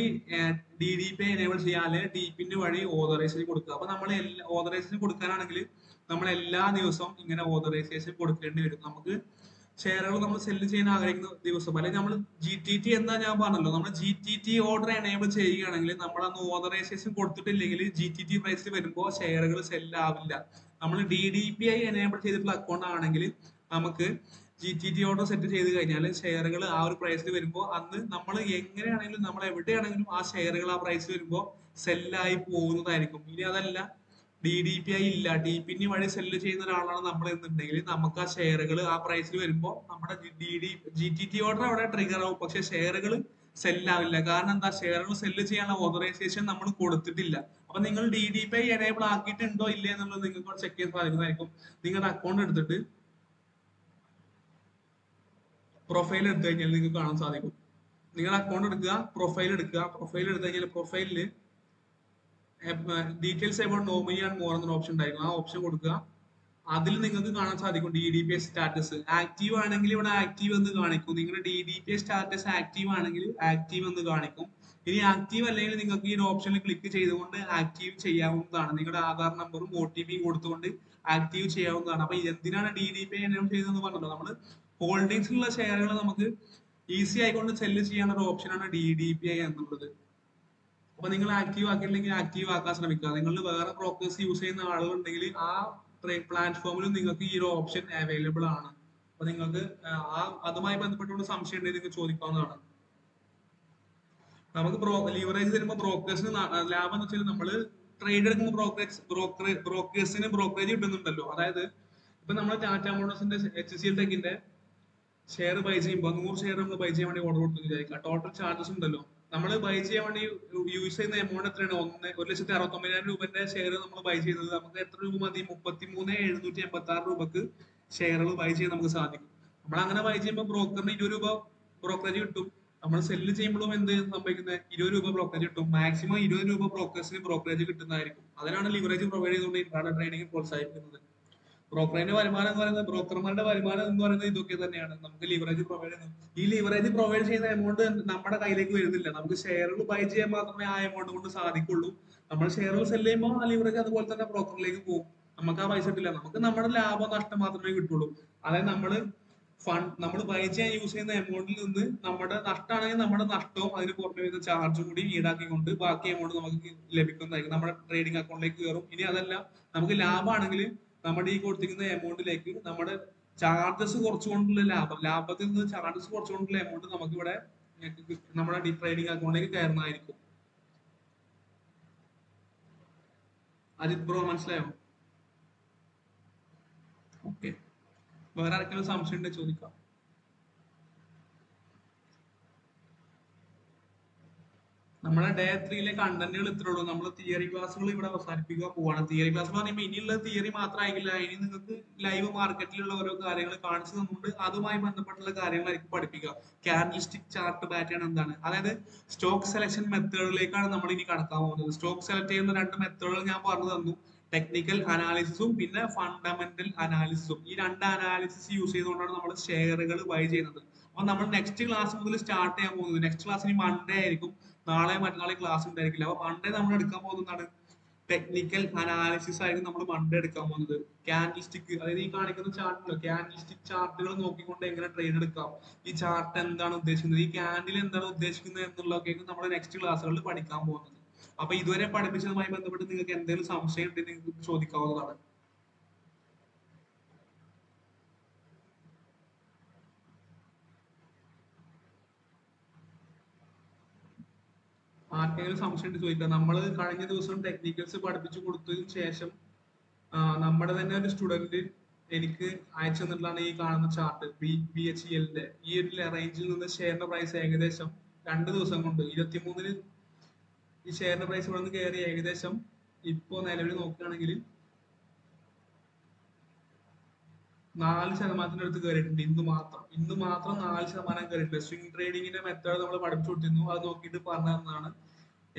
DDPI എനേബിൾ ചെയ്യുക, അല്ലെങ്കിൽ ടിപിന്റെ വഴി ഓതറൈസേഷൻ കൊടുക്കുക. അപ്പൊ നമ്മൾ ഓതറൈസേഷൻ കൊടുക്കാനാണെങ്കിൽ നമ്മൾ എല്ലാ ദിവസവും ഇങ്ങനെ ഓതറൈസേഷൻ കൊടുക്കേണ്ടി വരും. നമുക്ക് ഷെയറുകൾ നമ്മൾ സെല്ല് ചെയ്യാൻ ആഗ്രഹിക്കുന്ന ദിവസം, അല്ലെങ്കിൽ നമ്മൾ GTT എന്താ ഞാൻ പറഞ്ഞല്ലോ, നമ്മൾ GTT ഓർഡർ എനേബിൾ ചെയ്യുകയാണെങ്കിൽ നമ്മൾ അന്ന് ഓതറൈസേഷൻ കൊടുത്തിട്ടില്ലെങ്കിൽ GTT പ്രൈസിൽ വരുമ്പോൾ ഷെയറുകൾ സെല്ല് ആവില്ല. നമ്മൾ DDPI എനേബിൾ ചെയ്തിട്ടുള്ള അക്കൗണ്ട് ആണെങ്കിൽ നമുക്ക് GTT ഓർഡർ സെറ്റ് ചെയ്ത് കഴിഞ്ഞാൽ ഷെയറുകൾ ആ ഒരു പ്രൈസിൽ വരുമ്പോൾ അന്ന് നമ്മൾ എങ്ങനെയാണെങ്കിലും നമ്മൾ എവിടെയാണെങ്കിലും ആ ഷെയറുകൾ ആ പ്രൈസ് വരുമ്പോൾ സെല്ലായി പോകുന്നതായിരിക്കും. ഇനി അതല്ല, DDPI ഇല്ല, ടിപിന് വഴി സെല്ല് ചെയ്യുന്ന ഒരാളാണ് നമ്മൾ എന്നുണ്ടെങ്കിൽ നമുക്ക് ആ ഷെയറുകൾ ആ പ്രൈസിൽ വരുമ്പോൾ നമ്മുടെ GTT ഓർഡർ അവിടെ ട്രിഗർ ആവും, പക്ഷെ ഷെയറുകൾ സെല്ലാവില്ല. കാരണം എന്താ? ഷെയറുകൾ സെല്ല് ചെയ്യാനുള്ള ഓതറൈസേഷൻ നമ്മൾ കൊടുത്തിട്ടില്ല. അപ്പൊ നിങ്ങൾ DDPI എനേബിൾ ആക്കിയിട്ടുണ്ടോ ഇല്ലേ എന്നുള്ളത് നിങ്ങൾക്ക് ചെക്ക് ചെയ്യാൻ സാധിക്കുന്നതായിരിക്കും. നിങ്ങളുടെ അക്കൗണ്ട് എടുത്തിട്ട് പ്രൊഫൈൽ എടുത്തു കഴിഞ്ഞാൽ നിങ്ങൾക്ക് കാണാൻ സാധിക്കും. നിങ്ങളുടെ അക്കൗണ്ട് എടുക്കുക, പ്രൊഫൈൽ എടുക്കുക, പ്രൊഫൈൽ എടുത്തു കഴിഞ്ഞാൽ പ്രൊഫൈലിൽ details about nominee and more എന്നൊരു ഓപ്ഷൻ ഉണ്ടായിരിക്കും. ആ ഓപ്ഷൻ കൊടുക്കുക. അതിൽ നിങ്ങൾക്ക് കാണാൻ സാധിക്കും DDPI സ്റ്റാറ്റസ്. ആക്റ്റീവ് ആണെങ്കിൽ ഇവിടെ ആക്റ്റീവ് എന്ന് കാണിക്കും. നിങ്ങളുടെ DDPI സ്റ്റാറ്റസ് ആക്റ്റീവ് ആണെങ്കിൽ ആക്റ്റീവ് എന്ന് കാണിക്കും. ഇനി ആക്റ്റീവ് അല്ലെങ്കിൽ നിങ്ങൾക്ക് ഈ ഒരു ഓപ്ഷനിൽ ക്ലിക്ക് ചെയ്തുകൊണ്ട് ആക്റ്റീവ് ചെയ്യാവുന്നതാണ്. നിങ്ങളുടെ ആധാർ നമ്പറും OTP കൊടുത്തുകൊണ്ട് ആക്റ്റീവ് ചെയ്യാവുന്നതാണ്. അപ്പൊ എന്തിനാണ് DDPI എനേബിൾ ചെയ്തതെന്ന് പറഞ്ഞല്ലോ, നമ്മൾ ഹോൾഡിങ്സിലുള്ള ഷെയറുകൾ നമുക്ക് ഈസി ആയിക്കൊണ്ട് സെല്ല് ചെയ്യാനുള്ള ഒരു ഓപ്ഷനാണ് DDPI എന്നുള്ളത്. അപ്പൊ നിങ്ങൾ ആക്റ്റീവ് ആക്കിയില്ലെങ്കിൽ ആക്റ്റീവ് ആക്കാൻ ശ്രമിക്കുക. നിങ്ങൾ വേറെ ബ്രോക്കേഴ്സ് യൂസ് ചെയ്യുന്ന ആളുകളുണ്ടെങ്കിൽ ആ പ്ലാറ്റ്ഫോമിലും നിങ്ങൾക്ക് ഈ ഒരു ഓപ്ഷൻ അവൈലബിൾ ആണ്. അപ്പൊ നിങ്ങൾക്ക് അതുമായി ബന്ധപ്പെട്ടുകൊണ്ട് സംശയം ഉണ്ടെങ്കിൽ നിങ്ങൾക്ക് ചോദിക്കാവുന്നതാണ്. നമുക്ക് ലീവറേജ് തരുമ്പോൾ ബ്രോക്കേഴ്സിന് ലാഭം എന്ന് വെച്ചാൽ നമ്മള് ട്രേഡ് എടുക്കുമ്പോൾ ബ്രോക്കേഴ്സിന് ബ്രോക്കറേജ് കിട്ടുന്നുണ്ടല്ലോ. അതായത് ഇപ്പൊ നമ്മൾ ടാറ്റ മോട്ടോഴ്സിന്റെ HCL ടെക്കിന്റെ ഷെയർ ബൈ ചെയ്യുമ്പോൾ 100 ഷെയർ നമ്മൾ ബൈ ചെയ്യാൻ വേണ്ടി ഓർഡർ കൊടുത്തു വിചാരിക്കുക. ടോട്ടൽ ചാർജസ് ഉണ്ടല്ലോ. നമ്മൾ ബൈ ചെയ്യാൻ വേണ്ടി യൂസ് ചെയ്യുന്ന എമൗണ്ട് എത്രയാണ്? 1,69,000 രൂപന്റെ ഷെയർ നമ്മൾ ബൈ ചെയ്യുന്നത് നമുക്ക് എത്ര രൂപ മതി? 33,786 രൂപക്ക് ഷെയറുകൾ ബൈ ചെയ്യാൻ നമുക്ക് സാധിക്കും. നമ്മൾ അങ്ങനെ ബൈ ചെയ്യുമ്പോൾ ബ്രോക്കറിന് 20 രൂപ ബ്രോക്കറേജ് കിട്ടും. നമ്മൾ സെല്ല് ചെയ്യുമ്പോഴും എന്ത് സംഭവിക്കുന്നത്? 20 രൂപ ബ്രോക്കറേജ് കിട്ടും. മാക്സിമം 20 രൂപ ബ്രോക്കേഴ്സിന് ബ്രോക്കറേജ് കിട്ടുന്നതായിരിക്കും. അതിനാണ് ലിവറേജ് പ്രൊവൈഡ് ചെയ്തുകൊണ്ട് ഇൻട്രാഡേ ട്രേഡിംഗ് പ്രോത്സാഹിപ്പിക്കുന്നത്. ബ്രോക്കറിന്റെ വരുമാനം എന്ന് പറയുന്നത്, ബ്രോക്കർമാരുടെ വരുമാനം എന്ന് പറയുന്നത് ഇതൊക്കെ തന്നെയാണ്. നമുക്ക് ലിവറേജ് പ്രൊവൈഡ് ചെയ്യുന്നത്. ഈ ലിവറേജ് പ്രൊവൈഡ് ചെയ്യുന്ന എമൗണ്ട് നമ്മുടെ കയ്യിലേക്ക് വരുന്നില്ല. നമുക്ക് ഷെയറുകൾ ബൈ ചെയ്യാൻ മാത്രമേ ആ എമൗണ്ട് കൊണ്ട് സാധിക്കുള്ളൂ. നമ്മൾ ഷെയറുകൾ സെല് ചെയ്യുമ്പോൾ ആ ലിവറേജ് അതുപോലെ തന്നെ ബ്രോക്കറിലേക്ക് പോകും. നമുക്ക് ആ പൈസ കിട്ടില്ല. നമുക്ക് നമ്മുടെ ലാഭം നഷ്ടം മാത്രമേ കിട്ടുള്ളൂ. അതായത് നമ്മൾ ബൈ ചെയ്യാൻ യൂസ് ചെയ്യുന്ന എമൗണ്ടിൽ നിന്ന് നമ്മുടെ നഷ്ടമാണെങ്കിൽ നമ്മുടെ നഷ്ടവും അതിന് പുറമെ വരുന്ന ചാർജും കൂടി ഈടാക്കിക്കൊണ്ട് ബാക്കി എമൗണ്ട് നമുക്ക് ലഭിക്കുന്നതായിരിക്കും. നമ്മുടെ ട്രേഡിംഗ് അക്കൗണ്ടിലേക്ക് കയറും. ഇനി അതല്ല, നമുക്ക് ലാഭമാണെങ്കിൽ നമ്മുടെ ഈ കൊടുത്തിരിക്കുന്ന എമൗണ്ടിലേക്ക് നമ്മുടെ ചാർജസ് കുറച്ചുകൊണ്ടുള്ള ലാഭത്തിൽ നിന്ന് ചാർജസ് കുറച്ചുകൊണ്ടുള്ള എമൗണ്ട് നമുക്ക് ഇവിടെ നമ്മുടെ ട്രേഡിംഗ് അക്കൗണ്ടിലേക്ക് കയറുന്നതായിരിക്കും. അജിത് ബ്രോ മനസ്സിലായോ? ഓക്കെ, വേറെ ആർക്കെങ്കിലും സംശയം ഉണ്ടെങ്കിൽ ചോദിക്കാം. നമ്മുടെ ഡേ 3 കണ്ടന്റുകൾ ഇത്രേ ഉള്ളൂ. നമ്മൾ തിയറി ക്ലാസ്സുകൾ ഇവിടെ അവസാനിപ്പിക്കാൻ പോവാണ്. തിയറി ക്ലാസ് എന്ന് പറയുമ്പോൾ ഇനിയുള്ള തിയറി മാത്രമായില്ല, ഇനി നിങ്ങൾക്ക് ലൈവ് മാർക്കറ്റിലുള്ള ഓരോ കാര്യങ്ങൾ കാണിച്ചു തന്നുകൊണ്ട് അതുമായി ബന്ധപ്പെട്ടുള്ള കാര്യങ്ങളായിരിക്കും പഠിപ്പിക്കുക. ക്യാൻഡിൽസ്റ്റിക് ചാർട്ട് പാറ്റേൺ എന്താണ്, അതായത് സ്റ്റോക്ക് സെലക്ഷൻ മെത്തേഡിലേക്കാണ് നമ്മൾ ഇനി കടക്കാൻ പോകുന്നത്. സ്റ്റോക്ക് സെലക്ട് ചെയ്യുന്ന 2 മെത്തേഡുകൾ ഞാൻ പറഞ്ഞു തന്നു. ടെക്നിക്കൽ അനാലിസിസും പിന്നെ ഫണ്ടമെന്റൽ അനാലിസിസും. ഈ 2 അനാലിസിസ് യൂസ് ചെയ്തുകൊണ്ടാണ് നമ്മൾ ഷെയറുകൾ ബൈ ചെയ്യുന്നത്. അപ്പൊ നമ്മൾ നെക്സ്റ്റ് ക്ലാസ് മുതൽ സ്റ്റാർട്ട് ചെയ്യാൻ പോകുന്നത്, നെക്സ്റ്റ് ക്ലാസ് ഇനി മൺഡേ ആയിരിക്കും. നാളെ മറ്റന്നാളെ ക്ലാസ് ഉണ്ടായിരിക്കില്ല. അപ്പൊ മൺഡേ നമ്മൾ എടുക്കാൻ പോകുന്നതാണ് ടെക്നിക്കൽ അനാലിസിസ് ആയിരിക്കും. നമ്മൾ മൺഡേ എടുക്കാൻ പോകുന്നത്. ക്യാൻഡിൽസ്റ്റിക്, അതായത് ഈ കാണിക്കുന്ന ചാർട്ടിലോ ക്യാൻഡിൽസ്റ്റിക് ചാർട്ടുകൾ നോക്കിക്കൊണ്ട് എങ്ങനെ ട്രേഡ് എടുക്കാം, ഈ ചാർട്ട് എന്താണ് ഉദ്ദേശിക്കുന്നത്, ഈ ക്യാൻഡിൽ എന്താണ് ഉദ്ദേശിക്കുന്നത് എന്നുള്ളതൊക്കെയാണ് നമ്മൾ നെക്സ്റ്റ് ക്ലാസ്സുകളിൽ പഠിക്കാൻ പോകുന്നത്. അപ്പൊ ഇതുവരെ പഠിപ്പിച്ചതുമായി ബന്ധപ്പെട്ട് നിങ്ങൾക്ക് എന്തെങ്കിലും സംശയം ഉണ്ടെങ്കിൽ നിങ്ങൾക്ക് ചോദിക്കാവുന്നതാണ്. ആർക്കെങ്കിലും സംശയം ഉണ്ട് ചോദിക്കാം. നമ്മൾ കഴിഞ്ഞ ദിവസം ടെക്നിക്കൽസ് പഠിപ്പിച്ചു കൊടുത്തതിന് ശേഷം നമ്മുടെ തന്നെ ഒരു സ്റ്റുഡന്റ് എനിക്ക് അയച്ചു തന്നിട്ടുള്ളതാണ് ഈ കാണുന്ന ചാർട്ട്. BHELന്റെ ഈ ഒരു റേഞ്ചിൽ നിന്ന് ഷെയറിന്റെ പ്രൈസ് ഏകദേശം 2 ദിവസം കൊണ്ട് 23-ന് ഈ ഷെയറിന്റെ പ്രൈസ് ഇവിടെ നിന്ന് കയറി ഏകദേശം ഇപ്പോ നിലവിൽ നോക്കുകയാണെങ്കിൽ 4% അടുത്ത് കയറിയിട്ടുണ്ട്. ഇന്ന് മാത്രം 4% കയറിയിട്ടുണ്ട്. സ്വിംഗ് ട്രേഡിങ്ങിന്റെ മെത്തേഡ് നമ്മൾ പഠിപ്പിച്ചു കൊടുത്തിരുന്നു. അത് നോക്കിയിട്ട് പറഞ്ഞു തന്നതാണ്.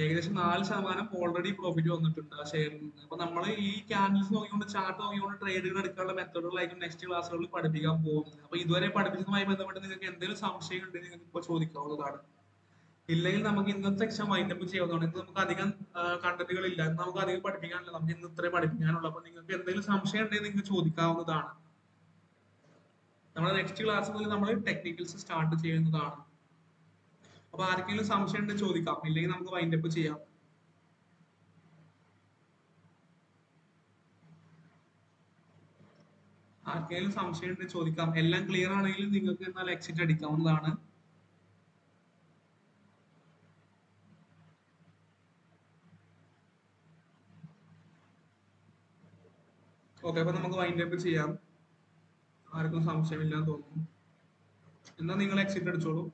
ഏകദേശം 4% ഓൾറെഡി പ്രോഫിറ്റ് വന്നിട്ടുണ്ട് ആ ഷെയറിൽ നിന്ന്. അപ്പൊ നമ്മൾ ഈ ക്യാൻഡിൽസ് നോക്കിക്കൊണ്ട് ചാർട്ട് നോക്കിക്കൊണ്ട് ട്രേഡുകൾ എടുക്കാനുള്ള മെത്തേഡുകളായിരിക്കും നെക്സ്റ്റ് ക്ലാസ്സുകളിൽ പഠിപ്പിക്കാൻ പോകുന്നത്. അപ്പൊ ഇതുവരെ പഠിപ്പിച്ചതുമായി ബന്ധപ്പെട്ട് നിങ്ങൾക്ക് എന്തെങ്കിലും സംശയം ഉണ്ടെങ്കിൽ നിങ്ങൾക്ക് ഇപ്പോൾ ചോദിക്കാവുന്നതാണ്. ഇല്ലെങ്കിൽ നമുക്ക് ഇന്നത്തെ സെക്ഷൻ വൈൻഡപ്പ് ചെയ്യാവുന്നതാണ്. ഇന്ന് നമുക്ക് അധികം കണ്ടന്റുകൾ ഇല്ല, നമുക്ക് അധികം പഠിപ്പിക്കാനില്ല. നമുക്ക് ഇന്ന് ഇത്രേ പഠിപ്പിക്കാനുള്ളൂ. അപ്പൊ നിങ്ങൾക്ക് എന്തെങ്കിലും സംശയം ഉണ്ടെങ്കിൽ നിങ്ങൾക്ക് ചോദിക്കാവുന്നതാണ്. നമ്മുടെ നെക്സ്റ്റ് ക്ലാസ് മുതൽ നമ്മൾ ടെക്നിക്കൽസ് സ്റ്റാർട്ട് ചെയ്യുന്നതാണ്. അപ്പൊ ആർക്കെങ്കിലും സംശയം ഉണ്ടെങ്കിൽ ചോദിക്കാം, ഇല്ലെങ്കിൽ നമുക്ക് വൈൻഡപ്പ് ചെയ്യാം. ആർക്കെങ്കിലും സംശയം ഉണ്ടെങ്കിൽ ചോദിക്കാം. എല്ലാം ക്ലിയർ ആണെങ്കിൽ നിങ്ങൾക്ക് എന്നാൽ എക്സിറ്റ് അടിക്കാവുന്നതാണ്. ഓക്കെ, അപ്പൊ നമുക്ക് വൈൻഡപ്പ് ചെയ്യാം. ആർക്കും സംശയമില്ലാന്ന് തോന്നുന്നു. എന്നാ നിങ്ങൾ എക്സിറ്റ് അടിച്ചോളൂ.